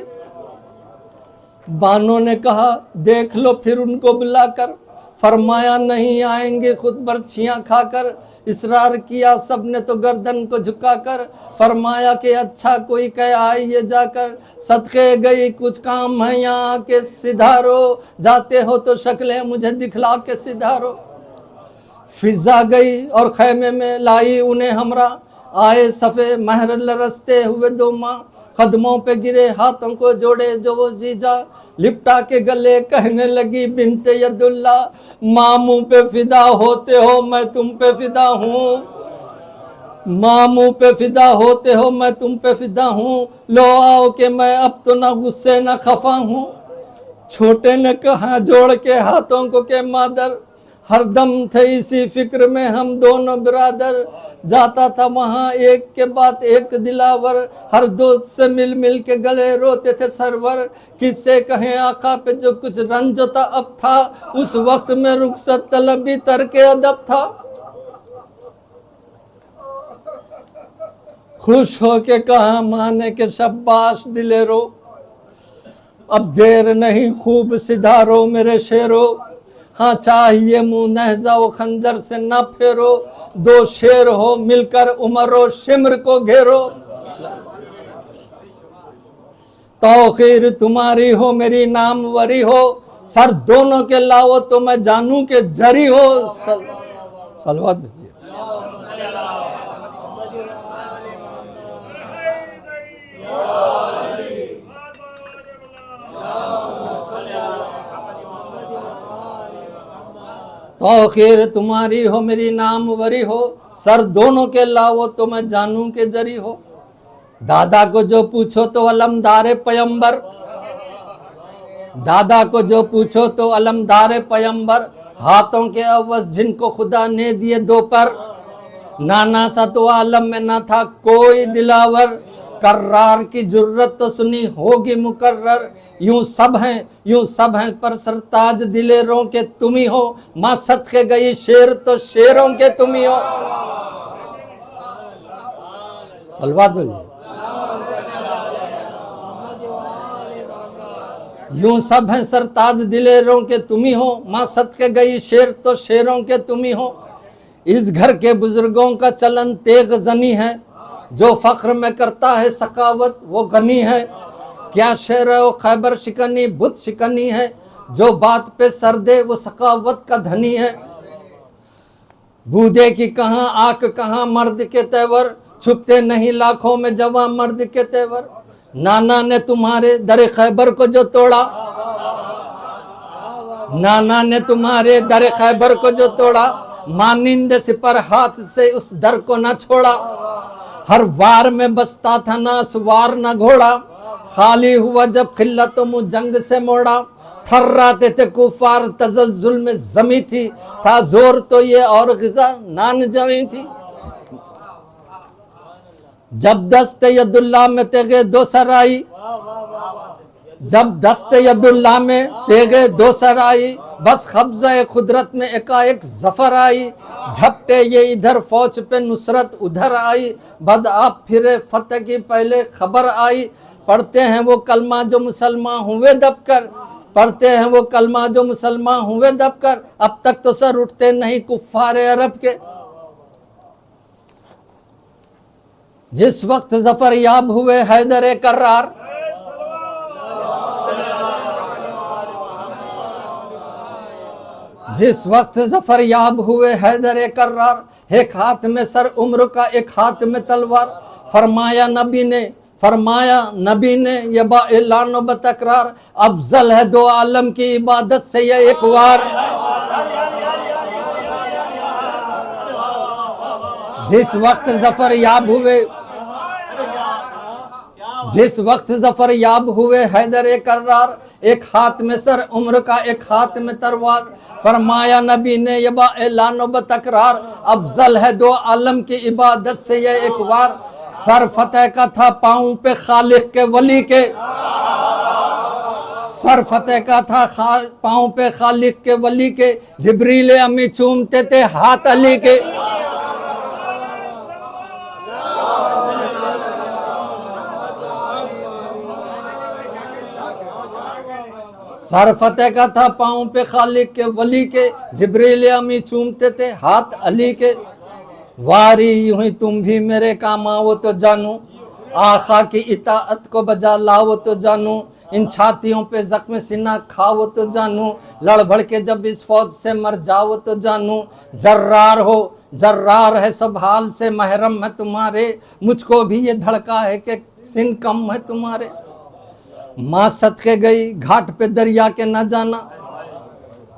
बानों ने कहा देख लो फिर उनको बुलाकर, फरमाया नहीं आएंगे खुद बर्छियाँ खाकर। इसरार किया सबने तो गर्दन को झुकाकर, फरमाया कि अच्छा कोई कह आइए जाकर। सदके गई कुछ काम है यहाँ के सिधारो, जाते हो तो शक्लें मुझे दिखला के सिधारो। फिजा गई और खैमे में लाई उन्हें हमरा, आए सफ़े महर लरसते हुए 2 माँ। कदमों पे गिरे हाथों को जोड़े जो वो जीजा, लिपटा के गले कहने लगी बिनते यदुल्ला, मामू पे फिदा होते हो मैं तुम पे फिदा हूँ। मामू पे फिदा होते हो मैं तुम पे फिदा हूँ, लो आओ कि मैं अब तो ना गुस्से ना खफा हूँ। छोटे ने कहा जोड़ के हाथों को के मादर, हरदम थे इसी फिक्र में हम दोनों बिरादर। जाता था वहाँ एक के बाद एक दिलावर, हर दोस्त से मिल मिल के गले रोते थे सरवर। किससे कहें आका पे जो कुछ रंजता अब था, उस वक्त में रुखसत तलबी तरके अदब था। खुश हो के कहा माने के शब्बाश दिले रो, अब देर नहीं खूब सिधारो मेरे शेरो। हाँ चाहिए मुँह नहजा वो खंजर से ना फेरो, 2 शेर हो मिलकर उमरो शिमर को घेरो। तौखीर तुम्हारी हो मेरी नामवरी हो, सर दोनों के लाओ तो मैं जानूं के जरी हो। सलवात भेजिए। तौखीर तुम्हारी हो मेरी नामवरी हो, सर दोनों के लाओ तो मैं जानूं के जरी हो। दादा को जो पूछो तो अलमदारे पयंबर, दादा को जो पूछो तो अलमदारे पयंबर। हाथों के अवस जिनको खुदा ने दिए 2 पर, नाना सा तो आलम में ना था कोई दिलावर। कर्रार की जुर्रत तो सुनी होगी मुकर्रर, यूं सब हैं पर सरताज दिलेरों के तुम ही हो। माँ सदके गई शेर तो शेरों के तुम ही हो। सलवात बोलिए। यूं सब हैं सरताज दिलेरों के तुम ही हो, माँ सद के गई शेर तो शेरों के तुम ही हो। इस घर के बुजुर्गों का चलन तेग जनी है, जो फख्र में करता है सखावत वो गनी है। क्या शेर है वो खैबर शिकनी बुत शिकनी है, जो बात पे सर दे वो सखावत का धनी है। बूदे की कहाँ आंख कहाँ मर्द के तेवर, छुपते नहीं लाखों में जवां मर्द के तेवर। नाना ने तुम्हारे दर खैबर को जो तोड़ा, नाना ने तुम्हारे दर खैबर को जो तोड़ा, मानिंद सिपर हाथ से उस दर को न छोड़ा। हर वार में बसता था ना सवार न घोड़ा, खाली हुआ जब खिल्लत मुँह जंग से मोड़ा। थर्राते थे कुफार तजल्जुल में जमी थी, था जोर तो ये और गिजा नान जमी थी। जब दस्त यदुल्ला में तेगे दो सराई, जब दस्त यदुल्ला में तेगे दो सराई, बस कब्ज़े खुदरत में एकाएक जफर आई। झपटे ये इधर फौज पे नुसरत उधर आई, बद आप फिरे फतेह की पहले खबर आई। पढ़ते हैं वो कलमा जो मुसलमान हुए दबकर, पढ़ते हैं वो कलमा जो मुसलमान हुए दबकर, अब तक तो सर उठते नहीं कुफ्फारे अरब के। जिस वक्त जफर याब हुए हैदर कर्रार, जिस वक्त जफर याब हुए हैदर कर्रार, एक हाथ में सर उम्र का एक हाथ में तलवार। फरमाया नबी ने ये बालानो बतकरार, अफजल है दो आलम की इबादत से ये एक वार। जिस वक्त जफर याब हुए, जिस वक्त जफर याब हुए हैदर कर्रार, एक हाथ में सर उम्र का एक हाथ में तलवार। फरमाया नबी ने ये बालानो बतकरार, अफजल है दो आलम की इबादत से ये एक वार। सर फतेह का था पाँव पे खालिक के वली के, सर फतेह का था पाँव पे खालिक के वली के। जिब्रील अमी चूमते थे हाथ अली के, सर फतेह का था पाँव पे खालिक के वली के। जिब्रील अमी चूमते थे हाथ अली के। वारी यूं ही तुम भी मेरे काम आओ तो जानू, आका की इताअत को बजा लाओ तो जानू। इन छातियों पे जख्म सीना खाओ तो जानू, लड़ भड़ के जब इस फौज से मर जाओ तो जानू। जर्रार हो जर्रार है सब हाल से महरम है तुम्हारे, मुझको भी ये धड़का है कि सिन कम है तुम्हारे। माँ सदके गई घाट पे दरिया के न जाना,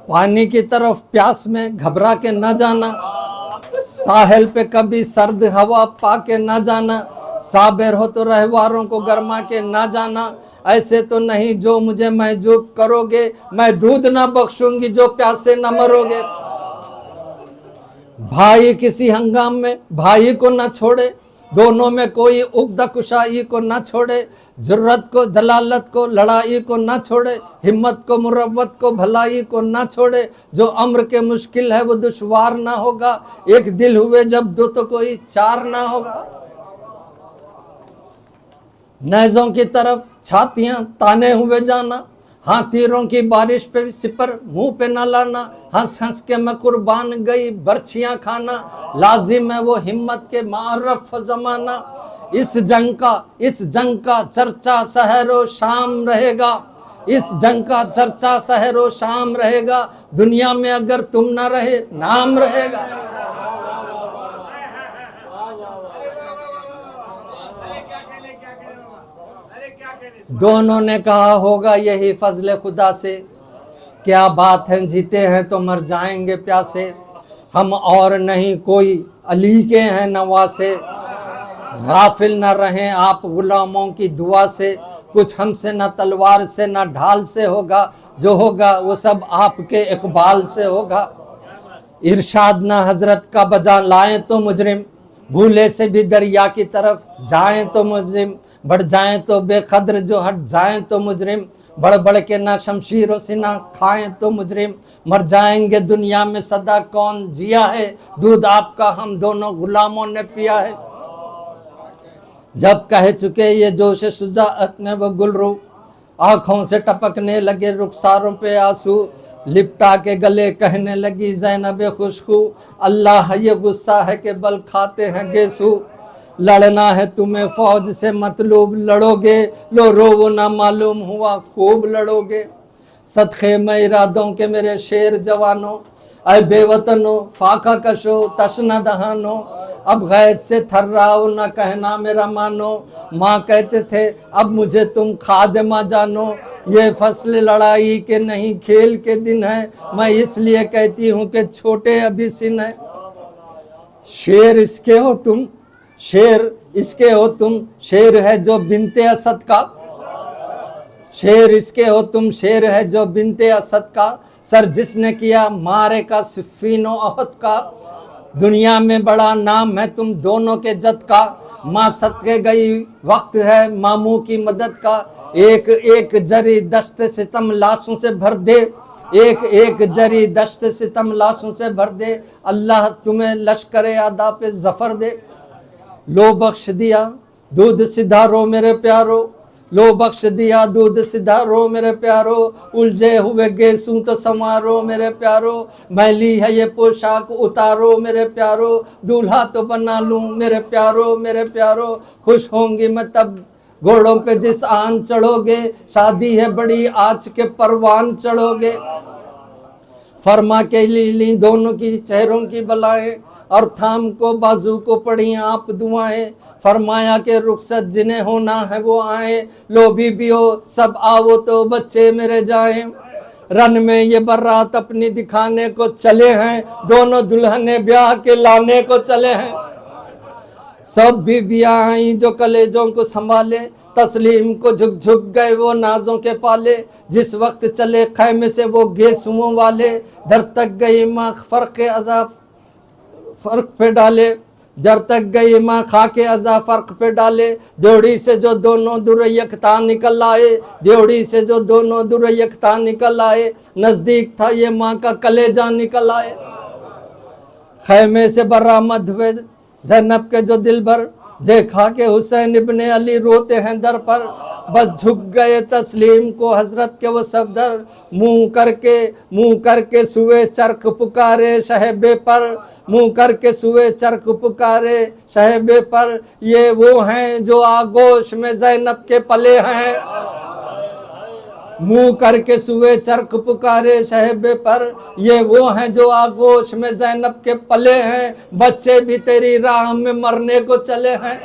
पानी की तरफ प्यास में घबरा के न जाना। साहिल पे कभी सर्द हवा पा के न जाना, साबिर हो तो रहवारों को गरमा के न जाना। ऐसे तो नहीं जो मुझे महजूब करोगे, मैं दूध ना बख्शूंगी जो प्यासे न मरोगे। भाई किसी हंगाम में भाई को न छोड़े, दोनों में कोई उग्दा कुशाई को न छोड़े। जुर्रत को जलालत को लड़ाई को न छोड़े, हिम्मत को मुरव्वत को भलाई को न छोड़े। जो अम्र के मुश्किल है वो दुश्वार ना होगा, एक दिल हुए जब दो तो कोई चार ना होगा। नेज़ों की तरफ छातियां ताने हुए जाना, हाँ तीरों की बारिश पे सिपर मुंह पे न लाना। हंस हंस के मैं कुर्बान गई बर्छियां खाना, लाजिम है वो हिम्मत के मारफ जमाना। इस जंग का चर्चा सहरो शाम रहेगा, इस जंग का चर्चा सहरो शाम रहेगा। दुनिया में अगर तुम ना रहे नाम रहेगा। दोनों ने कहा होगा यही फजल खुदा से, क्या बात है जीते हैं तो मर जाएंगे प्यासे। हम और नहीं कोई अली के हैं नवासे, गाफिल न रहें आप गुलामों की दुआ से। कुछ हमसे न तलवार से न ढाल से होगा, जो होगा वो सब आपके इकबाल से होगा। इरशाद ना हजरत का बजा लाएं तो मुजरिम, भूले से भी दरिया की तरफ जाएं तो मुजरिम। बढ़ जाएं तो बेकद्र जो हट जाएं तो मुजरिम, बढ़ बढ़ के ना शमशीरों से ना खाएं तो मुजरिम। मर जाएंगे दुनिया में सदा कौन जिया है, दूध आपका हम दोनों गुलामों ने पिया है। जब कह चुके ये जोश शुजाअत में वो गुलरू, आंखों से टपकने लगे रुखसारों पे आंसू, लिपटा के गले कहने लगी ज़ैनब खुशबू, अल्लाह ये गुस्सा है कि बल खाते हैं गेसू। लड़ना है तुम्हें फौज से मतलूब लड़ोगे, लो रो वो ना मालूम हुआ खूब लड़ोगे। सदखे में इरादों के मेरे शेर जवानों, अय बेवतनो फाका कशो तशना दहानो, अब गैर से थर्राओ न कहना मेरा मानो। माँ कहते थे अब मुझे तुम खादिमा जानो, ये फसल लड़ाई के नहीं खेल के दिन है, मैं इसलिए कहती हूँ कि छोटे अभी सिन है। शेर इसके हो तुम, शेर इसके हो तुम, शेर है जो बिनते असद का, शेर इसके हो तुम, शेर है जो बिनते असद का, सर जिसने किया मारे का सिफ़ीनो अहद का। दुनिया में बड़ा नाम है तुम दोनों के जद का, माँ सदके गई वक्त है मामू की मदद का। एक एक जरी दस्त सितम लाशों से भर दे, एक एक जरी दस्त सितम लाशों से भर दे, अल्लाह तुम्हें लश्कर आदा पे जफर दे। लो बख्श दिया दूध सीधा रो मेरे प्यारो, लो बख्श दिया दूध सीधा रो मेरे प्यारो, उलझे हुए गेसू तो संवारो मेरे प्यारो, मैली है ये पोशाक उतारो मेरे प्यारो, दूल्हा तो बना लूं मेरे प्यारो मेरे प्यारो। खुश होंगी मैं तब घोड़ों पे जिस आन चढ़ोगे, शादी है बड़ी आज के परवान चढ़ोगे। फरमा के ली दोनों की चेहरों की बलाएं, और थाम को बाजू को पड़ी आप दुआएं। फरमाया के रुखसत जिन्हें होना है वो आए, लो बीबियो सब आओ तो बच्चे मेरे जाएं। रन में ये बारात अपनी दिखाने को चले हैं, दोनों दुल्हने ब्याह के लाने को चले हैं। सब बीबियां आई जो कलेजों को संभाले, तस्लीम को झुक झुक गए वो नाजों के पाले। जिस वक्त चले खैमे से वो गेसुओं वाले, दर तक गई माँ फर्क पे डाले, जर तक गई माँ खा के अजा फर्क पे डाले। देवड़ी से जो दोनों दुरयकता निकल आए, देवड़ी से जो दोनों दुरयकता निकल आए, नजदीक था ये माँ का कलेजा निकल आए। खैमे से बरामद हुए ज़ैनब के जो दिल भर, देखा कि हुसैन इब्ने अली रोते हैं दर पर। बस झुक गए तस्लीम को हजरत के वो सफदर, मुंह करके सुए चरख पुकारे शहबे पर, मुंह करके सुए चरख पुकारे शहबे पर। ये वो हैं जो आगोश में ज़ैनब के पले हैं, मुंह करके सुए चरख पुकारे शहबे पर। ये वो हैं जो आगोश में ज़ैनब के पले हैं, बच्चे भी तेरी राह में मरने को चले हैं।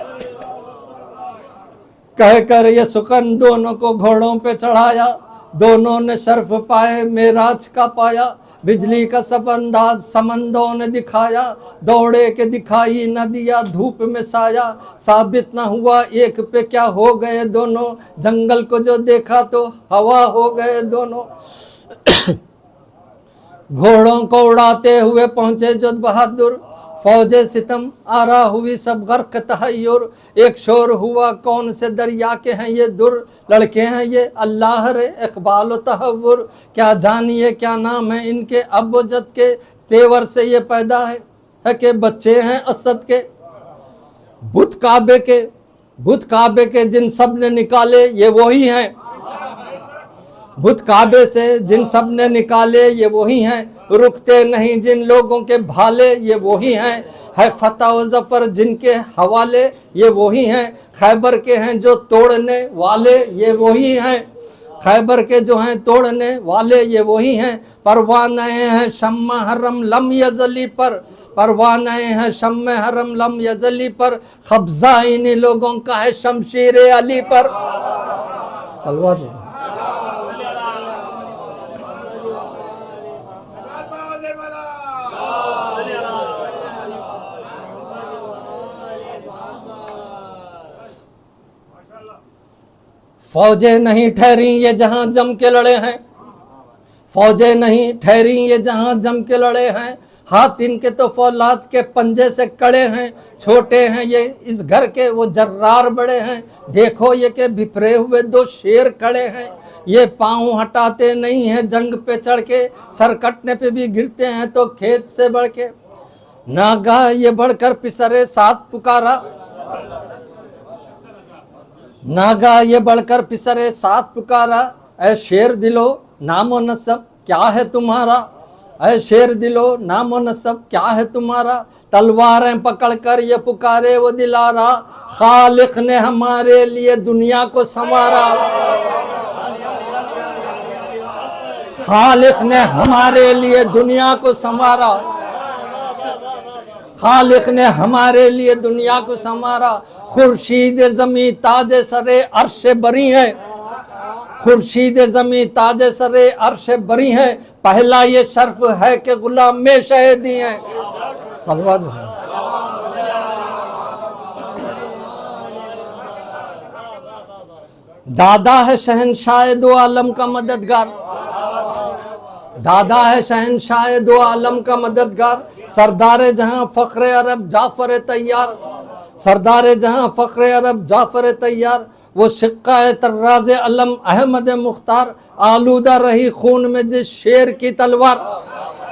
कहकर ये सुकन दोनों को घोड़ों पे चढ़ाया, दोनों ने शर्फ पाए मेराज का पाया। बिजली का सब अंदाज समंदों ने दिखाया, दौड़े के दिखाई न दिया धूप में साया। साबित न हुआ एक पे क्या हो गए दोनों, जंगल को जो देखा तो हवा हो गए दोनों। घोड़ों को उड़ाते हुए पहुंचे जो बहादुर, फौजे सितम आरा हुई सब गर्क तहय्युर। एक शोर हुआ कौन से दरिया के हैं ये दुर, लड़के हैं ये अल्लाह रे इकबाल तहव्वुर। क्या जानिए क्या नाम है इनके अब्बो जद के, तेवर से ये पैदा है कि बच्चे हैं असद के। बुत काबे के जिन सब ने निकाले ये वही हैं, बुत काबे से जिन सब ने निकाले ये वही हैं। रुकते नहीं जिन लोगों के भाले ये वही हैं, है फतह व ज़फ़र जिनके हवाले ये वही हैं। खैबर के हैं जो तोड़ने वाले ये वही हैं, खैबर के जो हैं तोड़ने वाले ये वही हैं। परवाने हैं शम्मा हरम लम यज़ली पर, परवाने हैं शम्मे हरम लम यज़ली पर। कब्ज़ा इन्हीं लोगों का है शमशीर अली पर। सलवा में फौजें नहीं ठहरी ये जहां जम के लड़े हैं, फौजें नहीं ठहरी ये जहां जम के लड़े हैं। हाथ इनके तो फौलाद के पंजे से कड़े हैं, छोटे हैं ये इस घर के वो जर्रार बड़े हैं। देखो ये के बिफरे हुए दो शेर खड़े हैं, ये पाँव हटाते नहीं हैं जंग पे चढ़ के, सर कटने पे भी गिरते हैं तो खेत से बढ़ के। नागा ये बढ़कर पिसरे साथ पुकारा, नागा ये बढ़कर पिसरे साथ पुकारा, ऐ शेर दिलो नामो नसब क्या है तुम्हारा, ऐ शेर दिलो नामो नसब क्या है तुम्हारा। तलवारें पकड़कर ये पुकारे वो दिलारा, खालिक ने हमारे लिए दुनिया को संवारा, खालिक ने हमारे लिए दुनिया को संवारा, खालिक ने हमारे लिए दुनिया को संवारा। खुर्शीद जमी ताजे सरे अर्श बरी है, खुर्शीद जमी ताजे सरे अर्श बरी है। पहला ये शर्फ है कि गुलाम में शहीदी हैं। सलवात है। दादा है शहनशाह दो आलम का मददगार, दादा है शहनशाह दो आलम का मददगार। सरदार जहां फख्र अरब जाफर तैयार, सरदार जहां फख्र अरब जाफर तैयार। वो सिक्का है तर्राज़ अलम अहमद मुख्तार, आलूदा रही खून में जिस शेर की तलवार।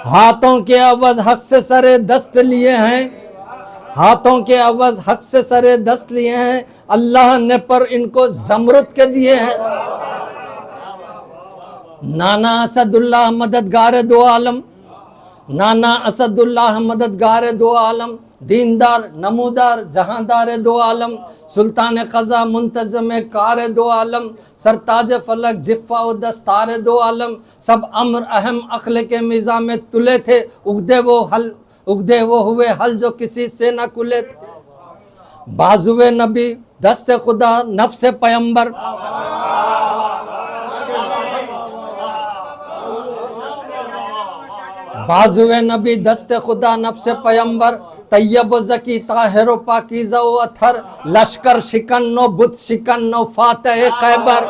हाथों के अवज हक से सरे दस्त लिए हैं, हाथों के अवज हक से सरे दस्त लिए हैं। अल्लाह ने पर इनको जमरुद के दिए हैं। नाना असदुल्लाह मददगार दो आलम, नाना असदुल्लाह मददगार दो आलम। दीनदार नमूदार जहांदार दो आलम, सुल्तान क़ज़ा मुंतज़म कार दो आलम। सरताज फलक जिफ़ा व दस्तार दो आलम। सब अम्र अहम अक्ल के मिज़ा में तुले थे, उगदे वो हुए हल जो किसी से न कुले थे। बाजुए नबी दस्ते खुदा नफ्स पैगंबर, बाजुए नबी दस्ते खुदा नफ्स पैगंबर। तैयब ज़की ताहिर पाकीज़ा व अथर, लश्कर शिकन नो बुत शिकन नो फातह खैबर।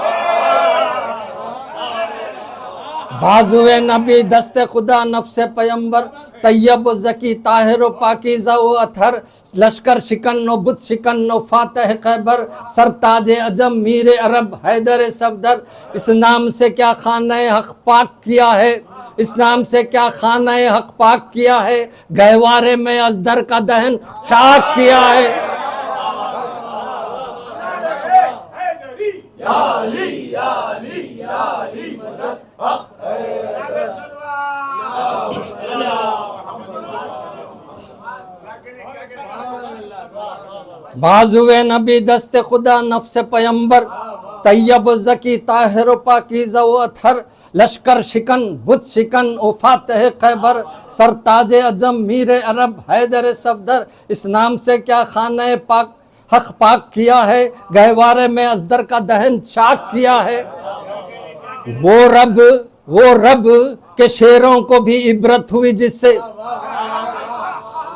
बाजुए नबी दस्ते खुदा नफ्स पैगंबर। तैयब ज़की ताहिर पाकीज़ा व अथर, लश्कर शिकन नो बुत शिकन नो फातह खैबर। सरताज अजम मीर अरब हैदर सफदर। इस नाम से क्या खाना हक पाक किया है, इस नाम से क्या खाना हक पाक किया है। गहवारे में अजदर का दहन चाक किया है। बाजुए नबी दस्ते खुदा नफ्स पैगंबर। तैयब ज़की ताहिर पाकीज़ा व अथर, लश्कर शिकन बुत शिकन ओ फातह खैबर। सरताज अजम मीर अरब हैदर सफदर। इस नाम से क्या खाना पाक हक पाक किया है, गहवारे में अजदर का दहन चाक किया है। वो रब के शेरों को भी इबरत हुई जिससे,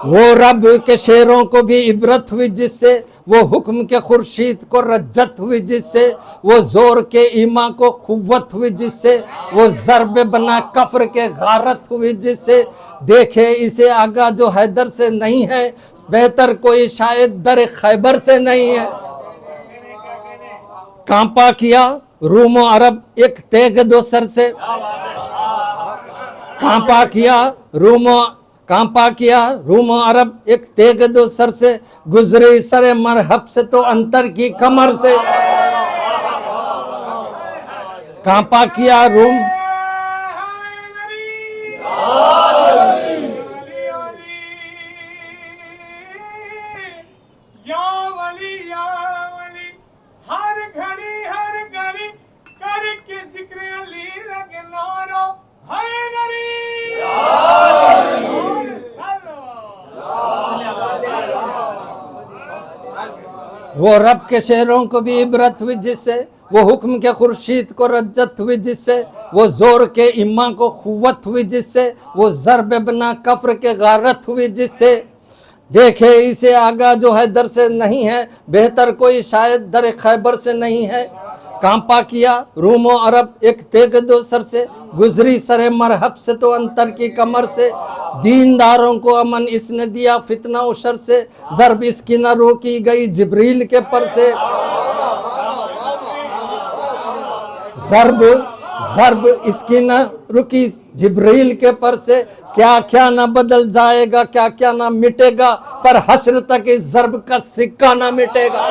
वो रब के शेरों को भी इबरत हुई जिससे। वो हुक्म के खुर्शीद को रज्जत हुई जिससे, वो जोर के ईमा को खुव्वत हुई जिससे। वो ज़र्ब बना कफ्र के गारत हुई जिससे। देखे इसे आगा जो हैदर से नहीं है, बेहतर कोई शायद दर खैबर से नहीं है। कांपा किया रूमो अरब एक तेग दो सर से, कांपा किया रूम अरब एक तेग दो सर से। गुजरे सरे मरहब से तो अंतर की कमर से। कांपा किया रूम हर घड़ी करके जिक्र अली लगना रो है नरी। वो रब के शेरों को भी इबरत हुई जिससे, वो हुक्म के खुर्शीद को रज्जत हुई जिससे। वो जोर के इमा को खुव्वत हुई जिससे, वो ज़र्ब बना कफ्र के गारत हुई जिससे। देखे इसे आगा जो है दर से नहीं है, बेहतर कोई शायद दर खैबर से नहीं है। कांपा किया रूमो अरब एक तेग दो सर से। गुजरी सरे मरहब से तो अंतर की कमर से। दीनदारों को अमन इसने दिया फितना उशर से। ज़र्ब इसकी न रोकी गई जिब्रील के पर से। ज़र्ब इसकी न रुकी जिब्रील के पर से। क्या क्या न बदल जाएगा, क्या क्या न मिटेगा, पर हश्र तक इस ज़र्ब का सिक्का न मिटेगा।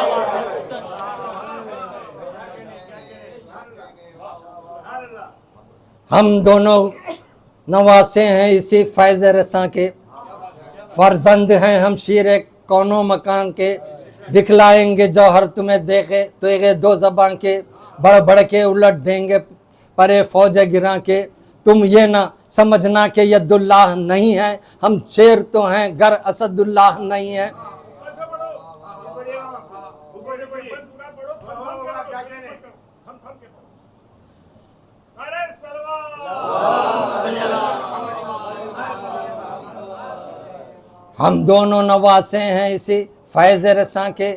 हम दोनों नवासे हैं इसी फैज़ रसां के, फर्जंद हैं हम शीर कौनो मकान के, दिखलाएंगे जौहर तुम्हें देखे तेगे दो ज़बां के, बढ़ बढ़ के उलट देंगे परे फौज गिरा के। तुम ये ना समझना कि यदुल्लाह नहीं है, हम शेर तो हैं गर असदुल्लाह नहीं है। हम दोनों नवासे हैं इसी फैज़ रसां के,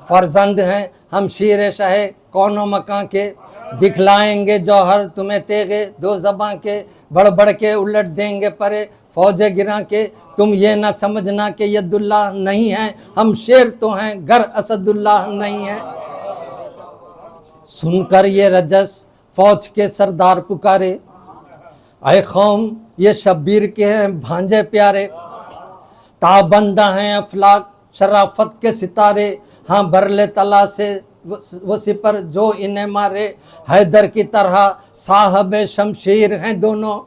फर्जंद हैं हम शीर शाह कौनो मकान के, दिखलाएंगे जौहर तुम्हें तेगे दो ज़बां के, बढ़ बढ़ के उलट देंगे परे फौज गिरा के। तुम ये ना समझना कि यदुल्लाह नहीं है, हम शेर तो हैं गर असदुल्लाह नहीं है। सुनकर ये रजस फौज के सरदार पुकारे, ऐ कौम ये शब्बीर के हैं भांजे प्यारे, ताबंदा हैं अफलाक शराफत के सितारे, हाँ बरले तला से वो सिपर जो इन्हें मारे, हैदर की तरह साहब शमशीर हैं दोनों,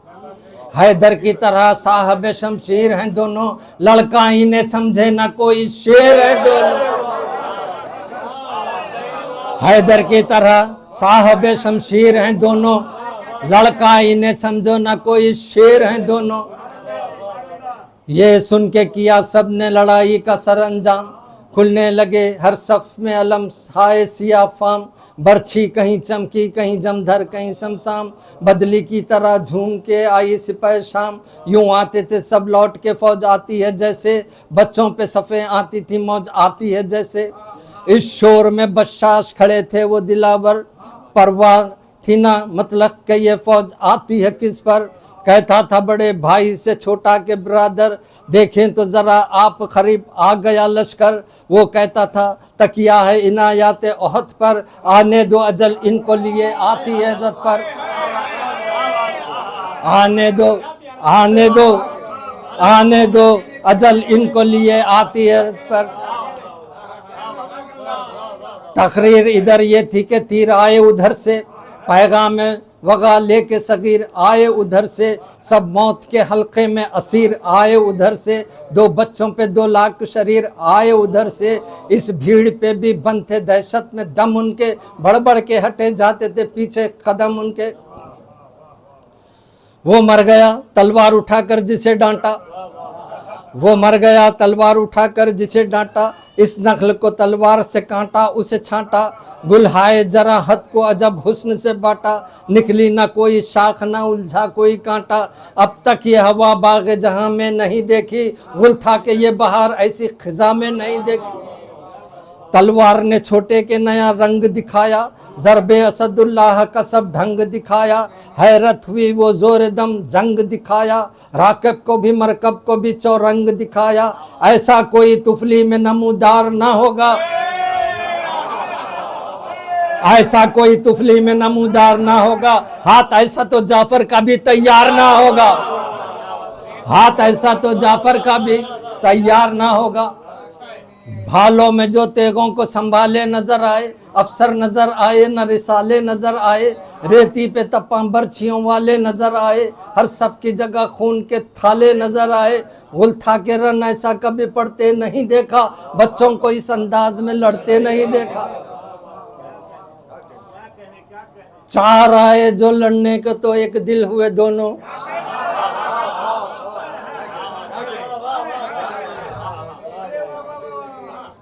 हैदर की तरह साहब शमशीर हैं दोनों, लड़का इन्हें समझे ना कोई शेर है दोनों। हैदर की तरह साहब शमशीर हैं दोनों, लड़का इन्हें समझो ना कोई शेर हैं दोनों। ये सुन के किया सब ने लड़ाई का सरअंजाम, खुलने लगे हर सफ में अलम हाय सिया फाम, बर्छी कहीं चमकी कहीं जमधर कहीं शमशाम, बदली की तरह झूम के आई सिपाही शाम, यूं आते थे सब लौट के फौज आती है जैसे, बच्चों पे सफ़े आती थी मौज आती है जैसे। इस शोर में बशाश खड़े थे वो दिलावर, परवार थी ना मतलब कि ये फौज आती है किस पर। कहता था बड़े भाई से छोटा के ब्रदर, देखें तो ज़रा आप करीब आ गया लश्कर। वो कहता था तकिया है इनायात ओहद पर, आने दो अजल इनको लिए आती है इज़्ज़त पर। आने दो आने दो आने दो अजल इनको लिए आती है पर। तकरीर इधर ये थी कि तीर आए उधर से, पैगाम वगा लेके सगीर आए उधर से, सब मौत के हल्के में असीर आए उधर से, दो बच्चों पे 2 लाख शरीर आए उधर से। इस भीड़ पे भी बंद थे दहशत में दम उनके, बढ़ बढ़ के हटे जाते थे पीछे कदम उनके। वो मर गया तलवार उठाकर जिसे डांटा, वो मर गया तलवार उठाकर जिसे डांटा, इस नखल को तलवार से कांटा उसे छांटा, गुलहाए जरा हद को अजब हुस्न से बांटा, निकली ना कोई शाख ना उलझा कोई कांटा। अब तक ये हवा बाग जहां में नहीं देखी, गुल था कि ये बहार ऐसी खिजा में नहीं देखी। तलवार ने छोटे के नया रंग दिखाया, ज़रबे असदुल्लाह का सब ढंग दिखाया, हैरत हुई वो जोर दम जंग दिखाया, राकब को भी मरकब को भी चौरंग दिखाया, ऐसा कोई तुफली में नमूदार ना होगा, ऐसा कोई तुफली में नमूदार ना होगा। हाथ ऐसा तो जाफर का भी तैयार ना होगा, हाथ ऐसा तो जाफर का भी तैयार ना होगा। भालों में जो तेगों को संभाले नजर आए, अफसर नजर आए न रिसाले नजर आए, रेती पे तपा बर्छियों वाले नजर आए, हर सब की जगह खून के थाले नजर आए। गुल था के रन ऐसा कभी पढ़ते नहीं देखा, बच्चों को इस अंदाज में लड़ते नहीं देखा। 4 आए जो लड़ने को तो एक दिल हुए दोनों,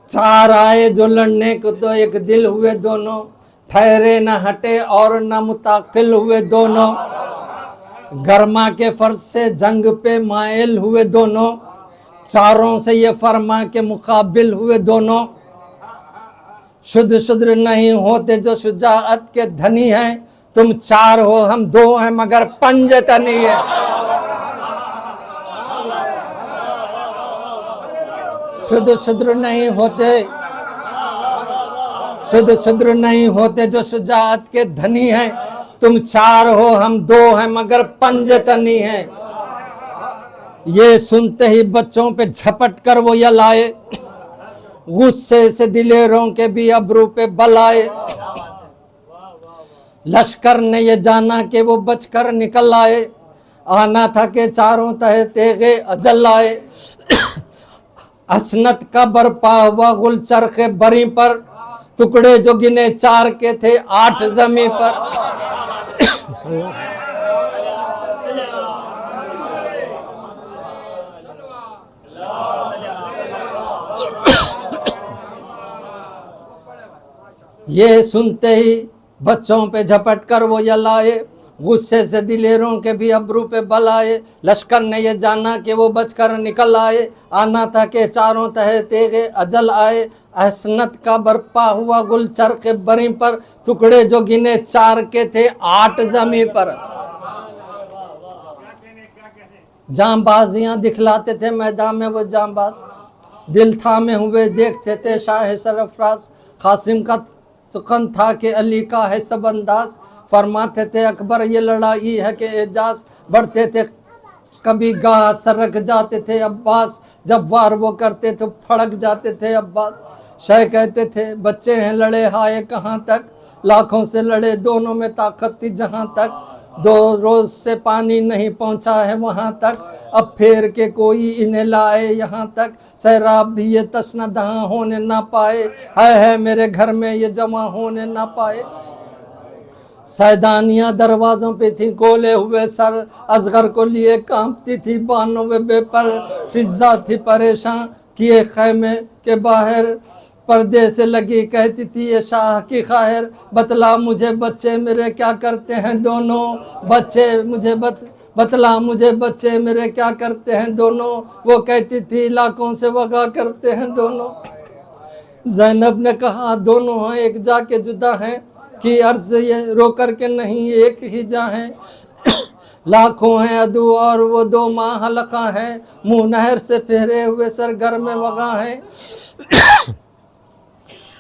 4 आए जो लड़ने को तो एक दिल हुए दोनों, ठहरे न हटे और न मुताकिल हुए दोनों, गरमा के फर्ज से जंग पे मायल हुए दोनों, चारों से ये फरमा के मुकाबिल हुए दोनों। शुद्ध शुद्र नहीं होते जो शुजाअत के धनी हैं, तुम 4 हो हम 2 हैं मगर पंजतनी है। शुद्ध शुद्र नहीं होते, शुद्ध शुद्र नहीं होते जो शुजाअत के धनी हैं, तुम 4 हो हम 2 हैं मगर पंजतनी है। ये सुनते ही बच्चों पे झपट कर वो यलाए, गुस्से से दिलेरों के भी अब्रू पे बल आए। लश्कर ने ये जाना कि वो बचकर निकल आए, आना था कि चारों तहे तेगे अजल आए। हसनत का बरपा हुआ गुल चरखे बरी पर, टुकड़े जो गिने 4 के थे 8 जमी पर। ये सुनते ही बच्चों पे झपट कर वो जलाए, गुस्से से दिलेरों के भी अब्रू पे बल आए। लश्कर ने ये जाना कि वो बचकर निकल आए, आना था कि चारों तहे तेगे अजल आए। हसनत का बरपा हुआ गुल चरखे बरी पर, टुकड़े जो गिने 4 के थे 8 जमी पर। जांबाजियां दिखलाते थे मैदान में वो जांबाज, दिल थामे हुए देखते थे शाह सरफराज। कासिम का सुखन था कि अली का है सब अंदाज, फरमाते थे अकबर ये लड़ाई है कि एजाज। बढ़ते थे कभी गाह सरक जाते थे अब्बास, जब वार वो करते तो फड़क जाते थे अब्बास। शाह कहते थे बच्चे हैं लड़े हाय कहाँ तक, लाखों से लड़े दोनों में ताकत थी जहाँ तक। 2 रोज से पानी नहीं पहुँचा है वहाँ तक, अब फेर के कोई इन्हें लाए यहाँ तक। सैराब भी ये तश्ना दहाँ होने ना पाए, है मेरे घर में ये जमा होने ना पाए। सैदानियाँ दरवाज़ों पे थी खोले हुए सर, असगर को लिए कांपती थी बानों बेपर। फिजा थी परेशान किए खैमे के बाहर, पर्दे से लगी कहती थी ये शाह की खायर। बतला मुझे बच्चे मेरे क्या करते हैं दोनों, बच्चे मुझे बतला मुझे बच्चे मेरे क्या करते हैं दोनों। वो कहती थी लाखों से वगा करते हैं दोनों। ज़ैनब ने कहा दोनों हैं एक जाके जुदा हैं, कि अर्ज ये रो कर के नहीं एक ही जा हैं। लाखों हैं अदू और वो 2 माह हलका हैं, मुँह नहर से फेरे हुए सर घर में वगा हैं।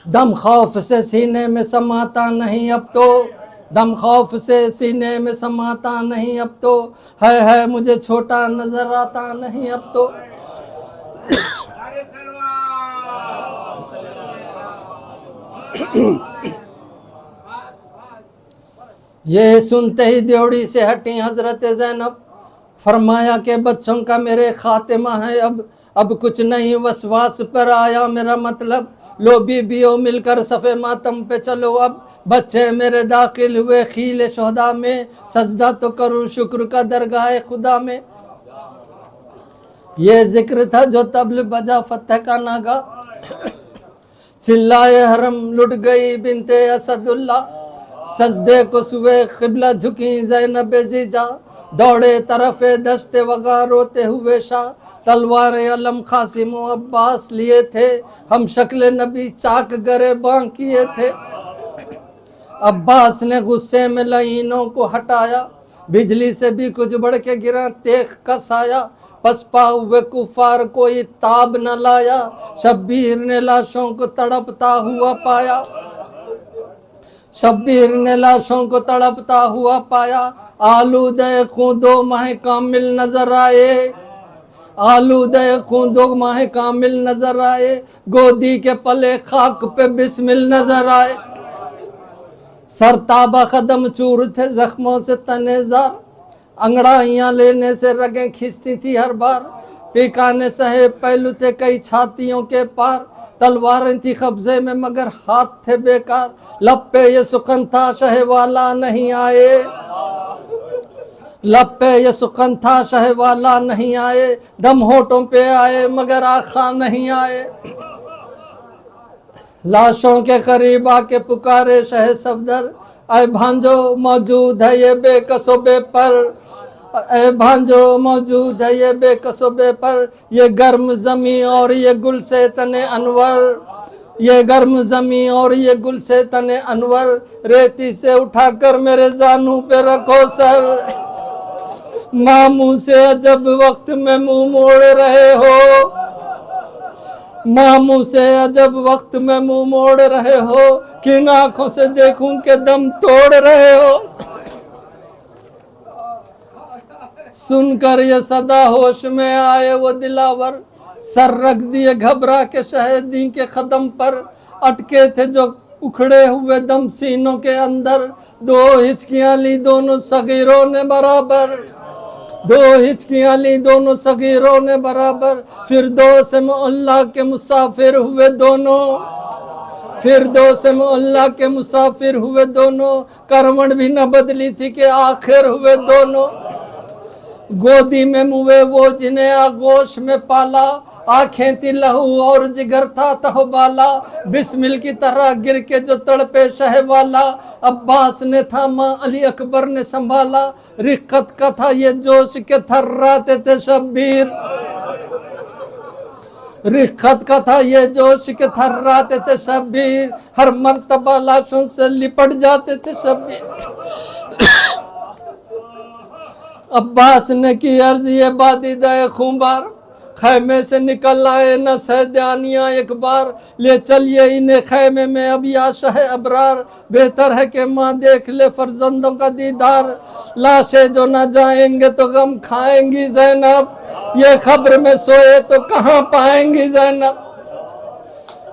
दम खौफ से सीने में समाता नहीं अब तो, दम खौफ से सीने में समाता नहीं अब तो। है मुझे छोटा नजर आता नहीं अब तो। ये सुनते ही ड्योढ़ी से हटी हजरत ज़ैनब, फरमाया कि बच्चों का मेरे खातिमा है अब कुछ नहीं वसवास पर आया मेरा मतलब। लो बीबियों मिलकर सफ़े मातम पे चलो अब, बच्चे मेरे दाखिल हुए खील शोहदा में, सजदा तो करूँ शुक्र का दरगाह खुदा में। ये जिक्र था जो तबल बजा फतह का नागा, चिल्लाए हरम लुट गई बिनते असदुल्ला। सजदे को सुबह क़िबला झुकी ज़ैनब जीजा, दौड़े तरफ़े दस्ते वगा रोते हुए शाह। तलवार अलम कासिम अब्बास लिए थे, हम शक्ल नबी चाक गरे बां किए थे। अब्बास ने गुस्से में लईनों को हटाया, बिजली से भी कुछ बढ़ के गिरा तेख का साया। पसपा हुए कुफार कोई ताब न लाया, शब्बीर ने लाशों को तड़पता हुआ पाया। शब्बीर ने लाशों को तड़पता हुआ पाया। आलूदे खून 2 माह कामिल नजर आए, आलूदे खून 2 माह कामिल नजर आए। गोदी के पले खाक पे बिस्मिल नजर आए। सरताबा कदम चूर थे जख्मों से तनेजार, अंगड़ाइयाँ लेने से रगें खींचती थी हर बार। पिकाने सहे पहलू थे कई छातियों के पार, तलवारें थी कब्जे में मगर हाथ थे बेकार। लब पे ये सुकन था शहवाला नहीं आए, लब पे ये सुकन था शहवाला नहीं आए। दम होठों पे आए मगर आखा नहीं आए। लाशों के करीब आके पुकारे शह सफदर, ऐ भांजो मौजूद है ये बेकसोबे पर, ऐ भांजो मौजूद है ये बेकसोबे पर। ये गर्म ज़मी और ये गुल से तने अनवर, ये गर्म ज़मी और ये गुल से तने अनवर। रेती से उठाकर मेरे जानू पे रखो सर, मामू से अजब वक्त में मुंह मोड़ रहे हो, मामू से अजब वक्त में मुंह मोड़ रहे हो। किन आंखों से देखूं के दम तोड़ रहे हो। सुनकर ये सदा होश में आए वो दिलावर, सर रख दिए घबरा के शहीदी के कदम पर। अटके थे जो उखड़े हुए दम सीनों के अंदर, दो हिचकियां ली दोनों सगीरों ने बराबर, दो हिचकियां ली दोनों सगीरों ने बराबर। फिर दो से मोहल्ला के मुसाफिर हुए दोनों, फिर दो से मोहल्ला के मुसाफिर हुए दोनों। करवट भी न बदली थी कि आखिर हुए दोनों। गोदी में मुए वो जिन्हें आगोश में पाला, आंखें थी लहू और जिगर था तहबाला। बिस्मिल की तरह गिर के जो तड़पे शहवाला, अब्बास ने थामा अली अकबर ने संभाला। रिक्कत का था ये जोश के थर्राते थे शब्बीर, रिक्कत का था ये जोश के थर्राते थे शब्बीर। हर मर्तबा लाशों से लिपट जाते थे शब्बीर। अब्बास ने की अर्ज ये बादी दे खूंबार, खैमे से निकल आए न सैदानिया एक बार। ले चलिए इन्हें खैमे में अब या शह अबरार, बेहतर है कि माँ देख ले फर्जंदों का दीदार। लाशें जो न जाएंगे तो गम खाएंगी ज़ैनब, ये खबर में सोए तो कहाँ पाएंगी ज़ैनब।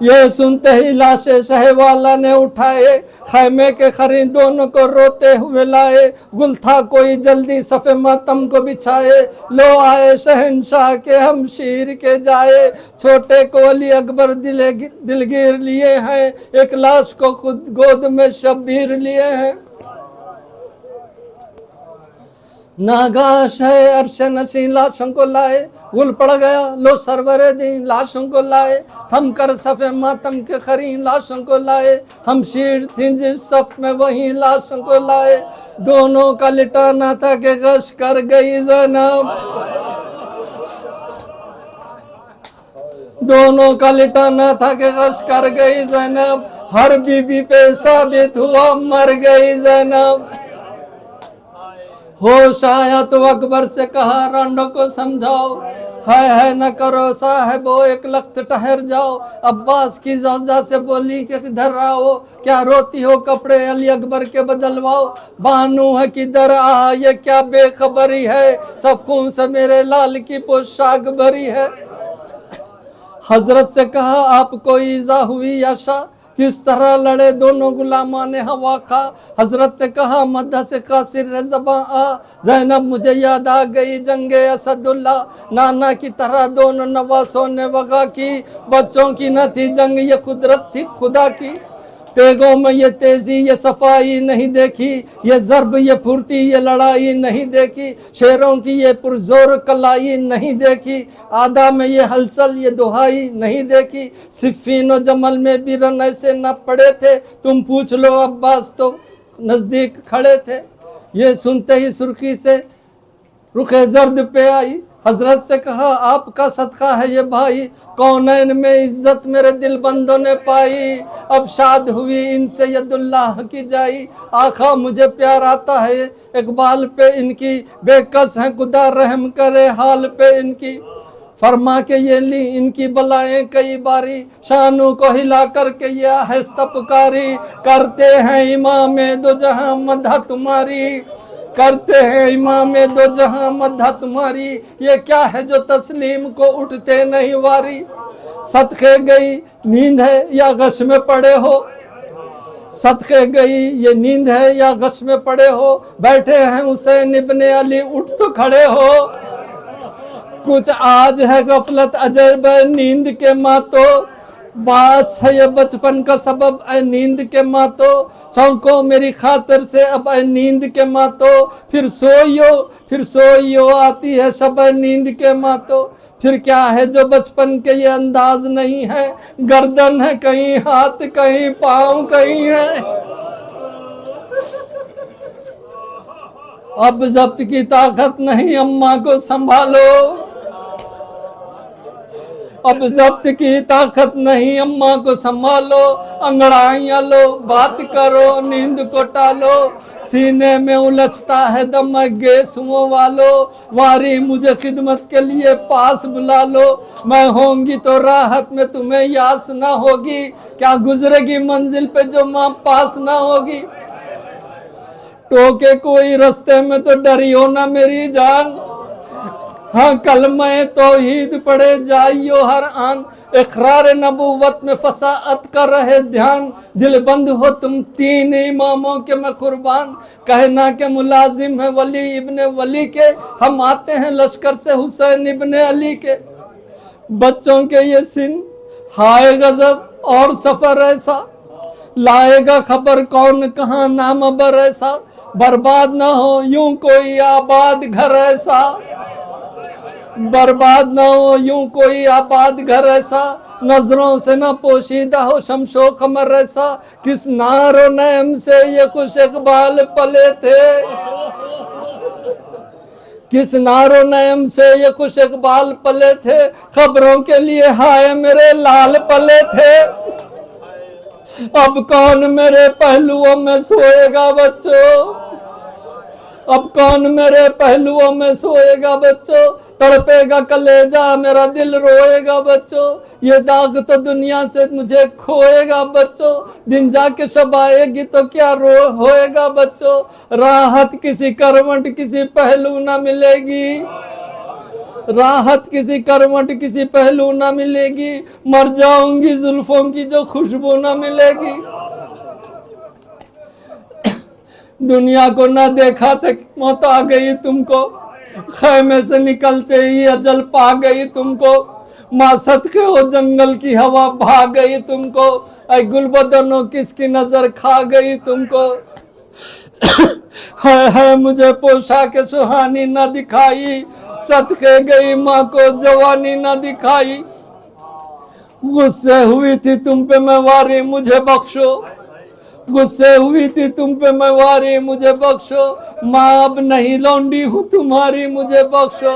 ये सुनते ही लाशे शहवाला ने उठाए, खैमे के खरीद दोनों को रोते हुए लाए। गुल था कोई जल्दी सफ़े मातम को बिछाए, लो आए शहंशाह के हम शीर के जाए। छोटे को अली अकबर दिलगीर लिए हैं, एक लाश को खुद गोद में शब्बीर लिए हैं। नागाश है अर्श नशीं लाशों को लाए, गुल पड़ गया लो सरवरे दी लाशों को लाए। थम कर सफ़े मातम के खरी लाशों को लाए, हम शीर थी जिस सफ में वही लाशों को लाए। दोनों का लिटाना था कि गश कर गई ज़ैनब, दोनों का लिटाना था कि गश कर गई ज़ैनब। हर बीबी पे साबित हुआ मर गई ज़ैनब। होश आया तो अकबर से कहा रांडो को समझाओ, है न करो साहबो एक लख्त ठहर जाओ। अब्बास की ज़ौजा से बोली कि किधर आओ, क्या रोती हो कपड़े अली अकबर के बदलवाओ। बानू है किधर आ, ये क्या बेखबरी है, सब खून से मेरे लाल की पोशाक भरी है। हजरत से कहा आपको ईजा हुई या शाह, किस तरह लड़े दोनों गुलामा ने हवा खा। हजरत ने कहा मद्दा से कासिर ज़बां आ, ज़ैनब मुझे याद आ गई जंगे असदुल्ला। नाना की तरह दोनों नवासों ने वगा की, बच्चों की न थी जंग ये कुदरत थी खुदा की। तेगों में ये तेजी ये सफाई नहीं देखी, ये ज़र्ब ये फुर्ती ये लड़ाई नहीं देखी। शेरों की ये पुरजोर कलाई नहीं देखी, आदा में ये हलचल ये दुहाई नहीं देखी। सिफ़ीन और जमल में भी रन ऐसे न पड़े थे, तुम पूछ लो अब्बास तो नज़दीक खड़े थे। ये सुनते ही सुर्खी से रुखे जर्द पे आई, हजरत से कहा आपका सदका है ये भाई, कौनैन में इज्जत मेरे दिल बंदों ने पाई। अब शाद हुई इनसे यदुल्लाह की जाई, आखा मुझे प्यार आता है इकबाल पे इनकी। बेकस है खुदा रहम करे हाल पे इनकी। फरमा के ये ली इनकी बलाएं कई बारी, शानू को हिला करके ये आहिस्ता पुकारी। करते हैं इमाम दो जहां मदह तुम्हारी, करते हैं इमाम दो जहां मदह तुम्हारी। ये क्या है जो तस्लीम को उठते नहीं वारी। सदके गई नींद है या गश में पड़े हो, सदके गई ये नींद है या गश में पड़े हो। बैठे हैं हुसैन इब्ने अली उठ तो खड़े हो। कुछ आज है गफलत अजब नींद के मातो, बास है ये बचपन का सबब ऐ नींद के मातो। चौंको मेरी खातिर से अब ऐ नींद के मातो, फिर सोइयो आती है शब नींद के मातो। फिर क्या है जो बचपन के ये अंदाज नहीं है, गर्दन है कहीं हाथ कहीं पाँव कहीं है। अब जब्त की ताकत नहीं अम्मा को संभालो, अब जब्त की ताकत नहीं अम्मा को संभालो। अंगड़ाइयाँ लो बात करो नींद को टालो, सीने में उलझता है दम गेसुओं वालो। वारी मुझे खिदमत के लिए पास बुला लो, मैं होंगी तो राहत में तुम्हें यास ना होगी। क्या गुजरेगी मंजिल पे जो माँ पास ना होगी। टोके कोई रास्ते में तो डरियो ना मेरी जान, हाँ कलमे तौहीद पढ़े जाइयो हर आन। इकरार नबूवत में फसाअत कर रहे ध्यान, दिल बंद हो तुम तीन इमामों के मैं कुर्बान। कहना के मुलाजिम है वली इब्ने वली के, हम आते हैं लश्कर से हुसैन इब्ने अली के। बच्चों के ये सिन हाय गजब और सफर ऐसा, लाएगा खबर कौन कहाँ नाम अबर ऐसा। बर्बाद ना हो यूं कोई आबाद घर ऐसा, बर्बाद ना हो यूं कोई आबाद घर ऐसा। नजरों से न पोशीदा हो शमशो कमर ऐसा, किस नारो नैम से ये खुश इकबाल पले थे, किस नारो नैम से ये खुश इकबाल पले थे। खबरों के लिए हाय मेरे लाल पले थे, अब कौन मेरे पहलुओं में सोएगा बच्चों, अब कौन मेरे पहलुओं में सोएगा बच्चों। तड़पेगा कलेजा मेरा दिल रोएगा बच्चों, ये दाग तो दुनिया से मुझे खोएगा बच्चों। दिन जाके शब आएगी तो क्या होएगा बच्चों। राहत किसी करवट किसी पहलू ना मिलेगी, राहत किसी करवट किसी पहलू ना मिलेगी। मर जाऊंगी जुल्फों की जो खुशबू ना मिलेगी। दुनिया को ना देखा तक मौत आ गई तुमको, खैमे से निकलते ही अजल पा गई तुमको। माँ सदके हो जंगल की हवा भाग गई तुमको, ऐ गुलबदनों किसकी नजर खा गई तुमको। है मुझे पोशाक सुहानी ना दिखाई, सदके गई माँ को जवानी ना दिखाई। गुस्से हुई थी तुम पे मैं वारी मुझे बख्शो, गुस्से हुई थी तुम पे मैं वारी मुझे बख्शो। माँ अब नहीं लौंडी हूँ तुम्हारी मुझे बख्शो,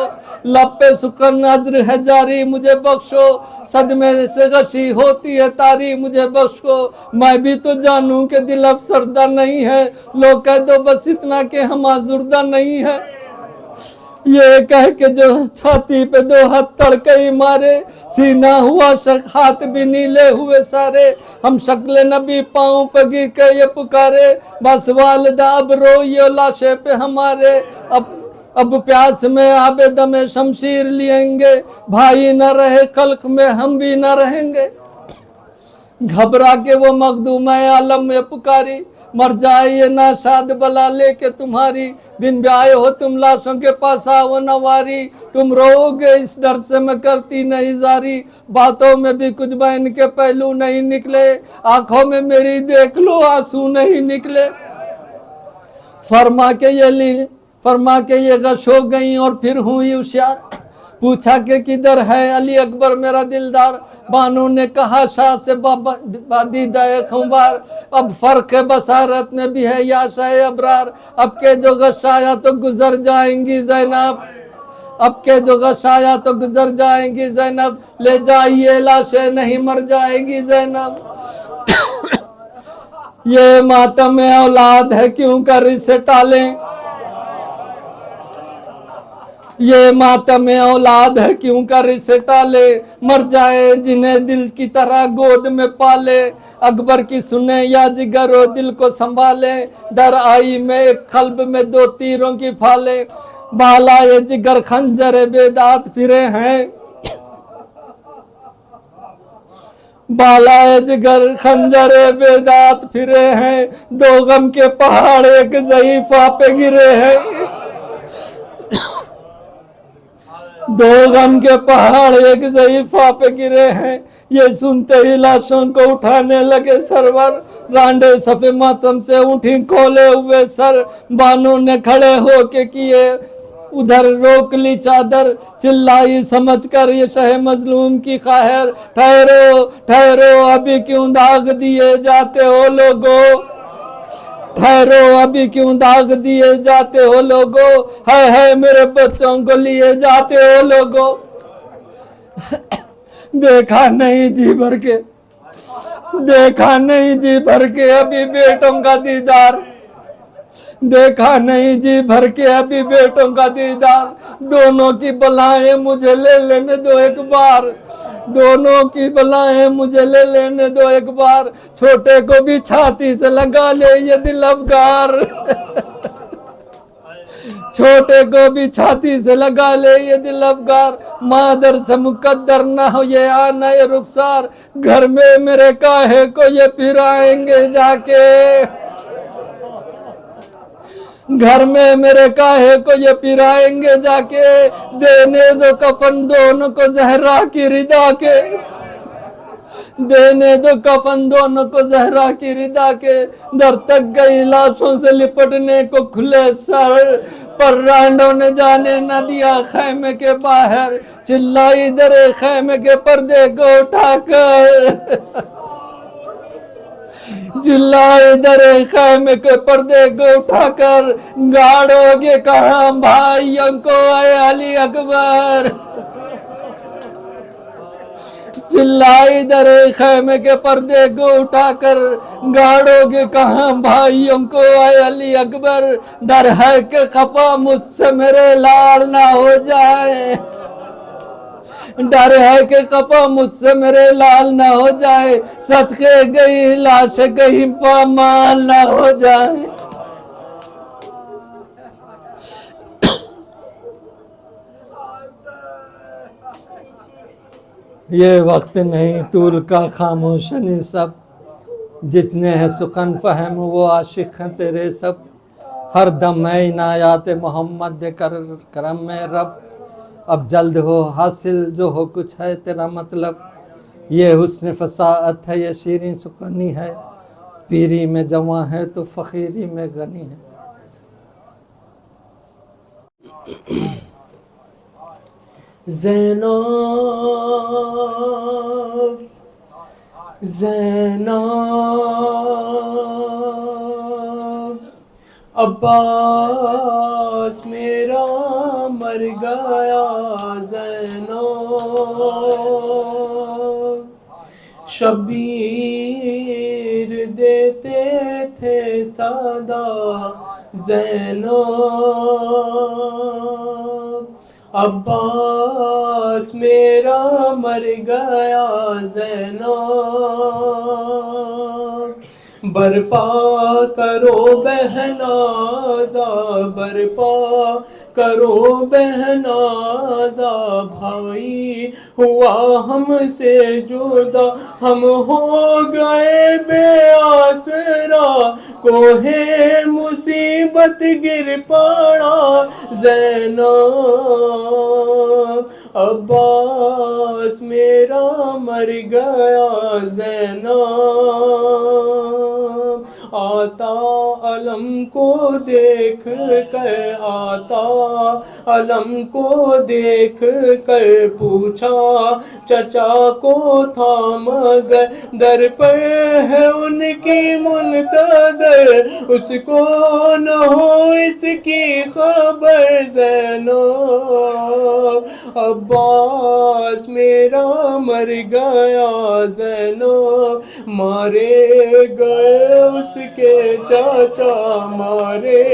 लब पे सुकन नजर है जारी मुझे बख्शो। सदमे से गशी होती है तारी मुझे बख्शो। मैं भी तो जानूं कि दिल अफसरदा नहीं है, लोग कह दो बस इतना कि हम आजुर्दा नहीं है। ये कह के जो छाती पे दो हाथ तड़के मारे, सीना हुआ शक हाथ भी नीले हुए सारे। हम शक्ल नबी पाँव पे गिर के ये पुकारे, बस वालिदा अब रोइयो लाशे पे हमारे। अब प्यास में आबे दमे शमशीर लिएंगे, भाई न रहे खल्क में हम भी न रहेंगे। घबरा के वो मखदूम आलम में पुकारी, मर जाए ये नाशाद बला लेके तुम्हारी। बिन ब्याह हो तुम लाशों के पास आओ नवारी, तुम रोओगे इस डर से मैं करती नहीं जारी। बातों में भी कुछ बहन के पहलू नहीं निकले, आंखों में मेरी देख लो आंसू नहीं निकले। फरमा के ये गश हो गई और फिर हुई होशियार। पूछा कि किधर है अली अकबर मेरा दिलदार, बानो ने कहा शाह से दीदा खुबार। अब फर्क है बसारत में भी है या शाह अबरार, अब के जो गशाया तो गुजर जाएंगी जैनब, अब के जो गशाया तो गुजर जाएंगी जैनब। ले जाइए लाशें नहीं मर जाएगी जैनब। ये मातम औलाद है क्यों कर इसे टालें, ये मातम औलाद है क्यों कर इसे टाले। मर जाए जिन्हें दिल की तरह गोद में पाले, अकबर की सुने या जिगरो दिल को संभाले। दर आई में एक कल्ब में दो तीरों की फाले, बाला ये जिगर खंजर बेदात फिरे हैं, बाला ये जिगर खंजर बेदात फिरे हैं। दो गम के पहाड़ एक ज़ईफ़ा पे गिरे हैं, दो गम के पहाड़ एक ज़ईफ़ा पे गिरे हैं। ये सुनते ही लाशों को उठाने लगे सरवर, रांडे सफ़े मातम से उठी खोले हुए सर। बानों ने खड़े हो के किए उधर रोक ली चादर, चिल्लाई समझकर ये शह मजलूम की ख़ैर। ठहरो ठहरो अभी क्यों दाग दिए जाते हो लोगो, ठहरो अभी क्यों दाग दिए जाते हो लोगो। है मेरे बच्चों को लिए जाते हो लोगो। देखा नहीं जी भर के, देखा नहीं जी भर के अभी बेटों का दीदार, देखा नहीं जी भर के अभी बेटों का दीदार। दोनों की बलाएं मुझे ले लेने दो एक बार, दोनों की बलाएं मुझे ले लेने दो एक बार। छोटे को भी छाती से लगा ले ये दिल अफगार, छोटे को भी छाती से लगा ले ये दिल अफगार, मादर से मुकद्दर ना हो ये आना ये रुखसार, घर में मेरे काहे को ये फिराएंगे जाके, घर में मेरे काहे को ये पिराएंगे जाके, देने दो कफन दोनों को जहरा की रिदा के, देने दो कफन दोनों को जहरा की रिदा के, दर तक गई लाशों से लिपटने को खुले सर, पर रांडों ने जाने न दिया खैमे के बाहर, चिल्लाई दरे खैमे के पर्दे को उठाकर, चिल्लाए दरे खैमे के पर्दे को उठाकर, गाड़ोगे कहाँ भाइयों को आए अली अकबर, चिल्लाई दरे खैमे के पर्दे को उठाकर, गाड़ोगे कहाँ भाइयों को आए अली अकबर, डर है कि खफा मुझसे मेरे लाल ना हो जाए, डर है कि खफा मुझसे मेरे लाल ना हो जाए, सदके गई लाश कहीं पामाल ना हो जाए। ये वक्त नहीं तूल का खामोशनी सब, जितने हैं सुखन फहम वो आशिक हैं तेरे सब, हर दम है इनायात मोहम्मद दे कर करम में रब, अब जल्द हो हासिल जो हो कुछ है तेरा मतलब, ये हुस्न फसाअत है ये शीरीं सुकनी है, पीरी में जवां है तो फ़कीरी में गनी है। ज़ैनब ज़ैनब अब्बास मेरा मर गया, ज़ैनब शबीर देते थे सदा, ज़ैनब अब्बास मेरा मर गया, ज़ैनब बरपा करो बहनाजा, बरपा करो बहनाजा, भाई हुआ हमसे जुदा, हम हो गए बेआसरा, कोहे मुसीबत गिर पड़ा, ज़ैनब अब्बास मेरा मर गया, ज़ैनब आता अलम को देख कर, आता अलम को देख कर, पूछा चचा को था मगर, दर पर है उनकी मुंतज़र, उसको न हो इसकी खबर, ज़ैनब अब्बास मेरा मर गया, ज़ैनब मारे गए उसके चाचा, मारे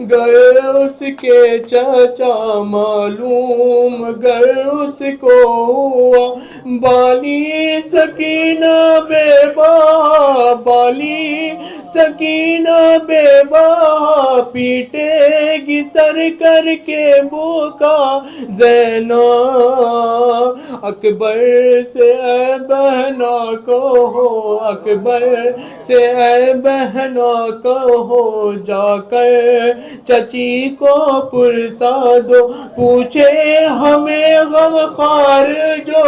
गए उसके चाचा, मालूम गर उसको हुआ बाली सकीना बेबा, बाली सकीना बेबा, पीटेगी सर करके बोका, ज़ैनब अकबर से ऐ बहना कहो, अकबर से ऐ बहना कहो, जाकर चची को पुरसा दो, पूछे हमें गमखार जो,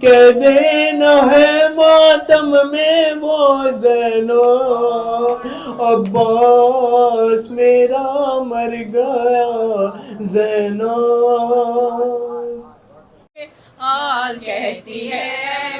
कह देना है मातम में वो, ज़ैनब अब्बास मेरा मर गया, ज़ैनब आल कहती है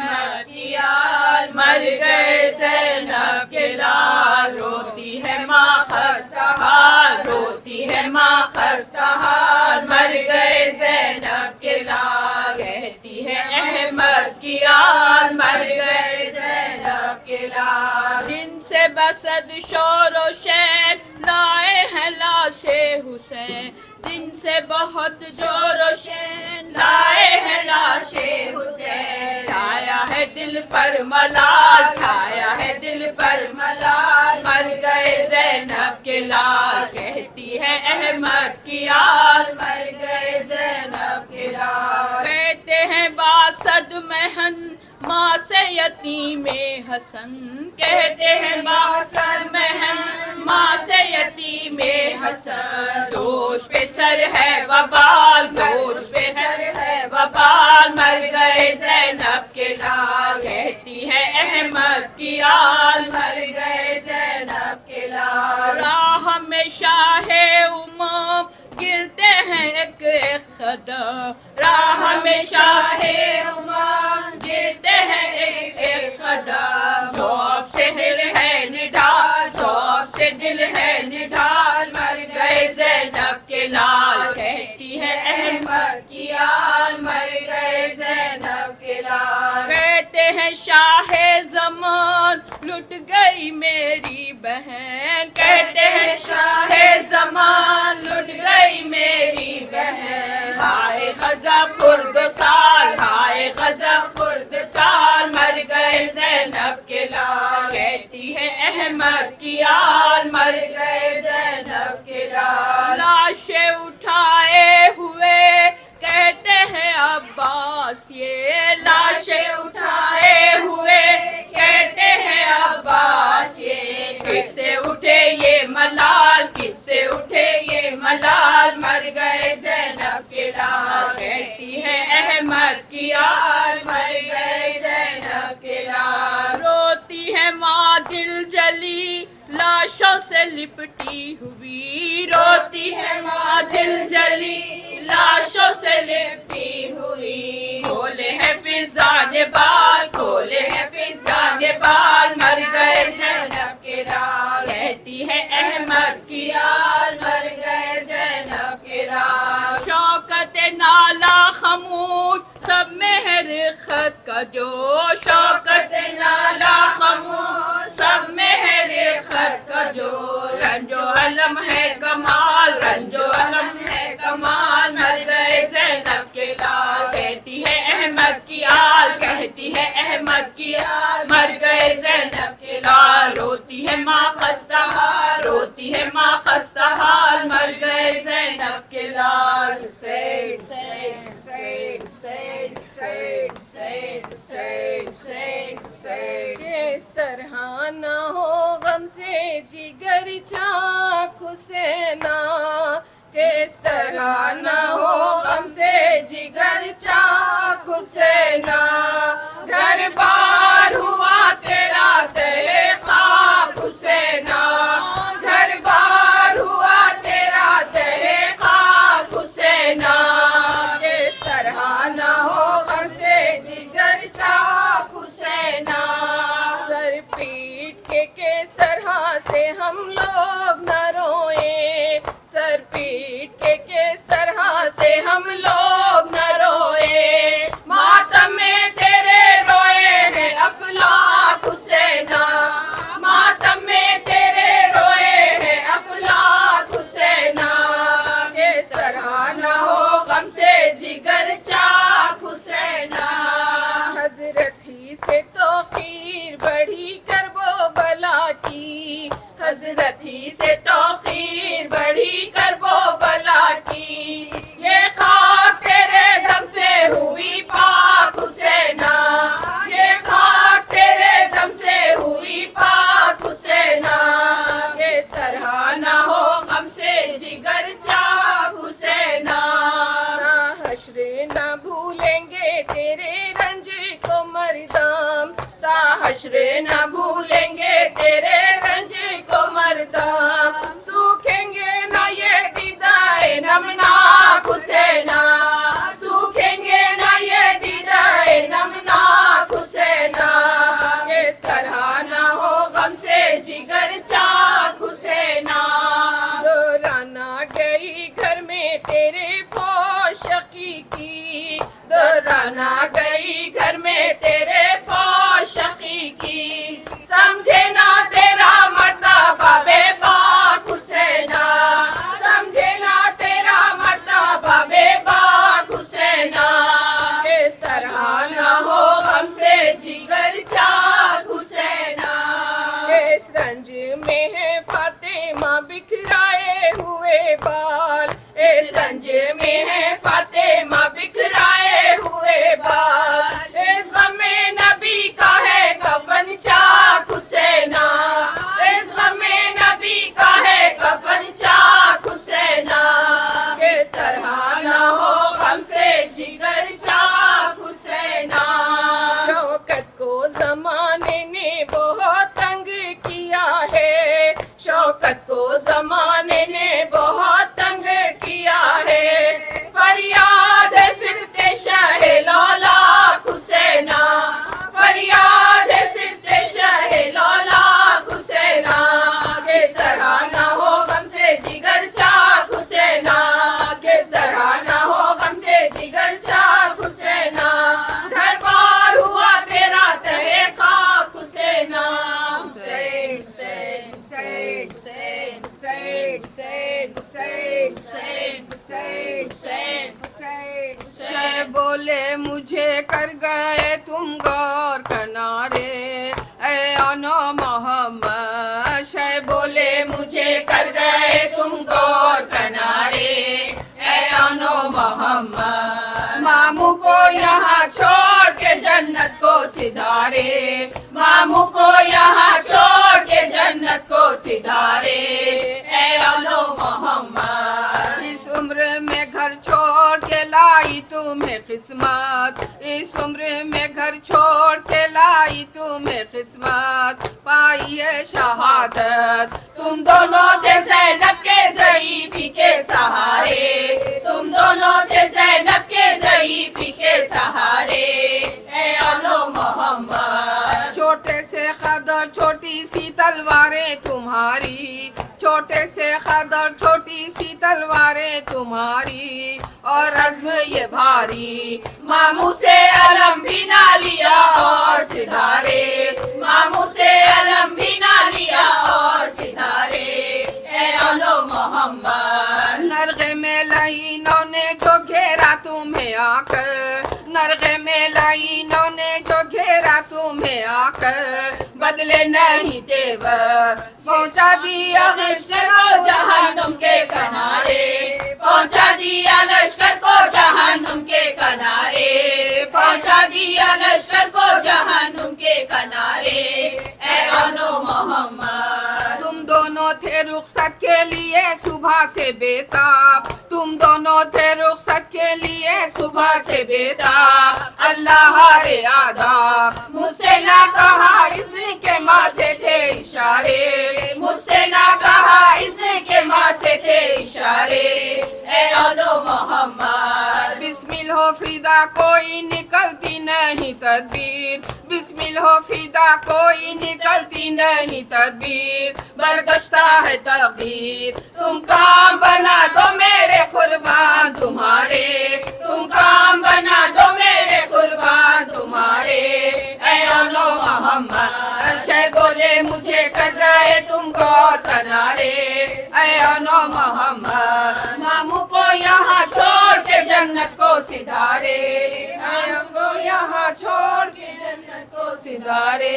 मतियाल, मर गए ज़ैनब के लाल, रोती है माँ खस्ता हाल, रोती है माँ खस्ता हाल, मर गए ज़ैनब के लाल, कहती है अहमद की आल, मर गए ज़ैनब के लाल, दिन से बसद शोर व शैर, लाए हैं लाशे हुसैन, दिन से बहुत जोर व शैन, लाए हैं लाशे हुसैन, छाया है दिल पर मलाल, छाया है दिल पर मलाल, मर गए ज़ैनब के लाल, कहती है अहमद की मासद महन माँ से यतीम हसन, कहते हैं मासद महन माँ से यतीम हसन। दोष पे सर है वबाल, दोष पे सर है वबाल, मर गए ज़ैनब के लाल, कहती है अहमद की आल, मर गए ज़ैनब के लाल। राह में शाहे उमम गिरते हैं एक एक कदम, राह में शाहे उमम गिरते हैं एक एक कदम। ज़ौक़ से दिल है निढाल, ज़ौक़ से दिल है निढाल, मर गए ज़ैनब के लाल, कहती है अहमद की आल, मर गए ज़ैनब के लाल। कहते हैं शाहे ज़मान लुट गई मेरी बहन, कहते हैं शाहे ज़मान लुट गई मेरी बहन। हाय गज़ब खुर्द साल, हाय गज़ब खुर्द साल, मर गए ज़ैनब के लाल, कहती है अहमद की आल, मर गए ज़ैनब के लाल। लाशें उठाए हुए कहते हैं अब्बास, ये लाशें उठाए हुए कहते हैं अब्बास, ये किससे उठे ये मलाल, किससे उठे ये मलाल, मर गए ज़ैनब के लाल, कहती है अहमद की आल, मर गए ज़ैनब के लाल। रोती है माँ दिल जली लाशों से लिपटी हुई, रोती है माँ दिल जली लाशों से लिपटी हुई। खोले हैं फिजा ने बाल, खोले हैं फिजा ने बाल, मर गए ज़ैनब के लाल, कहती है अहमद की आल, मर गए ज़ैनब के लाल। शौकत नाला खमोश सब में है रिख्खत का जोश, शौकत नाला खमोश सब में है रिख्खत का जोश। रंजो अलम है कमाल, रंजो अलम है कमाल, मर गए ज़ैनब के लाल, कहती है अहमद की आल, कहती है अहमद की आल, मर गए ज़ैनब के लाल। रोती है माँ खस्ता हाल, रोती है माँ खस्ता हाल, मर गए ज़ैनब के लाल। Sad sad sad sad sad sad sad sad sad. किस तरह न हो गम से जिगर चाक हुसैना, किस तरह न हो गम से जिगर चाक हुसैना। घर बार हुआ तेरा तहे खाक हुसैना, घर बार हुआ तेरा तहे खाक हुसैना। किस तरह न हो गम से जिगर चाक हुसैना। सर पीट के किस तरह से हम लोग न रोए, सर पीट के किस तरह से हम लोग न रोए। मातम में तेरे रोए हैं अफलाक हुसैना, मातम में तेरे रोए हैं अफलाक हुसैना। किस तरह न हो गम से जिगर चाक हुसैना। हजरत ही से तो खीर बढ़ी करबो बला की, हजरत ही से तो खीर बढ़ी करबो बला की। ये खाक तेरे दम से हुई पाक हुसैना, ये खाक तेरे दम से हुई पाक हुसैना। किस तरह न हो गम से जिगर चाक हुसैना। ना हश्र न भूलेंगे तेरे रंज को मर्दाम, ता हश्र न भूलेंगे तेरे रंज को मर्दाम। सूखेंगे ना ये दीदाए नमनाक हुसैना, सूखेंगे ना ये दीदाए नमनाक हुसैना। किस तरह न हो गम से जिगर चाक हुसैना। दोराना गई घर में तेरे फौशकी की, दोराना गई घर में तेरे फौशकी की। समझे ना तेरा मर्तबा बेबाक हुसैना, समझे ना तेरा मर्तबा बेबाक हुसैना। किस तरह न हो गम से जिगर चाक हुसैना। किस रंज में है फातिमा बिखराए हुए बाल, इस रंज में है फातिमा बिखराए हुए बाल। हुसैन हुसैन हुसैन हुसैन हुसैन हुसैन शे बोले मुझे कर गए तुम गौर किनारे ए अनो मोहम्मद शे बोले मुझे कर गए तुम गौर किनारे ऐ अनो मोहम्मद मामू को यहाँ छोड़ के जन्नत को सिधारे मामू को यहाँ छोड़ के जन्नत को सिधारे ऐ अनो मोहम्मद इस उम्र में घर छोड़ के लाई तुम्हें किस्मत इस उम्र में घर छोड़ के लाई तुम्हें किस्मत पाई है शहादत तुम दोनों थे ज़ैनब के ज़ईफ़ी के सहारे तुम दोनों थे ज़ैनब के ज़ईफ़ी के सहारे ऐ अनो मोहम्मद छोटे से खदर छोटी सी तलवारें तुम्हारी छोटे से खदर छोटी सी तलवारें तुम्हारी और रज़्म ये भारी मामू से अलम भी ना लिया और सिधारे मामू से अलम भी ना लिया और सिधारे ऐ अनो मोहम्मद नरगे में लाइनों ने जो घेरा तुम्हें आकर नरगे में लाइनों ने जो घेरा तुम्हें आकर बदले नहीं तेवर पहुंचा दिया लश्कर को जहन्नुम के किनारे पहुंचा दिया लश्कर को जहन्नुम के किनारे पहुंचा दिया लश्कर को जहन्नुम के किनारे ऐ अनो मोहम्मद तुम दोनों थे रुखसत के लिए सुबह से बेताब तुम दोनों थे रुखसत के लिए सुबह से बेताब अल्लाह रे आदाब मुझसे ना कहा इसने के माँ से थे इशारे मुझसे ना कहा इसने के माँ से थे इशारे ऐ अनो मोहम्मद बिस्मिल हो फिदा कोई निकलती नहीं तदबीर बिस्मिल हो फिदा कोई निकलती नहीं तदबीर बरगश्ता है तकदीर तुम काम बना दो मेरे कुर्बान तुम्हारे तुम काम बना दो मेरे कुर्बान तुम्हारे ऐ अनो मोहम्मद शे बोले मुझे कर गए तुम गौर किनारे ऐ अनो मोहम्मद मामू को यहाँ छोड़ के जन्नत को सिधारे मामू को यहाँ छोड़ के जन्नत को सिधारे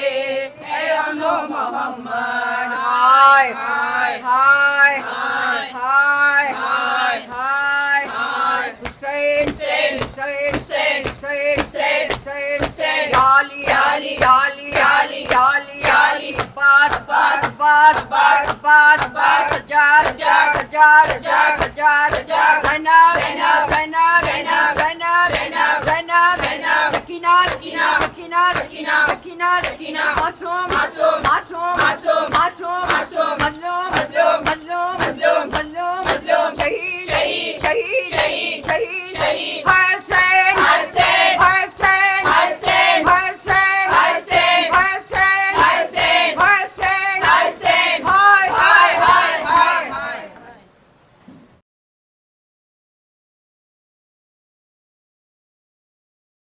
ऐ अनो मोहम्मद हाय हाय हाय हाय हाय हाय हाय हाय हुसैन हुसैन हुसैन हुसैन हुसैन हुसैन हुसैन याली याली याली याली याली याली बास बास बास बास बास बास हजार हजार हजार हजार हजार हजार घना घना घना घना घना घना घना घना सकीना सकीना सकीना सकीना सकीना सकीना मासूम मासूम मासूम मासूम मासूम मासूम मजलूम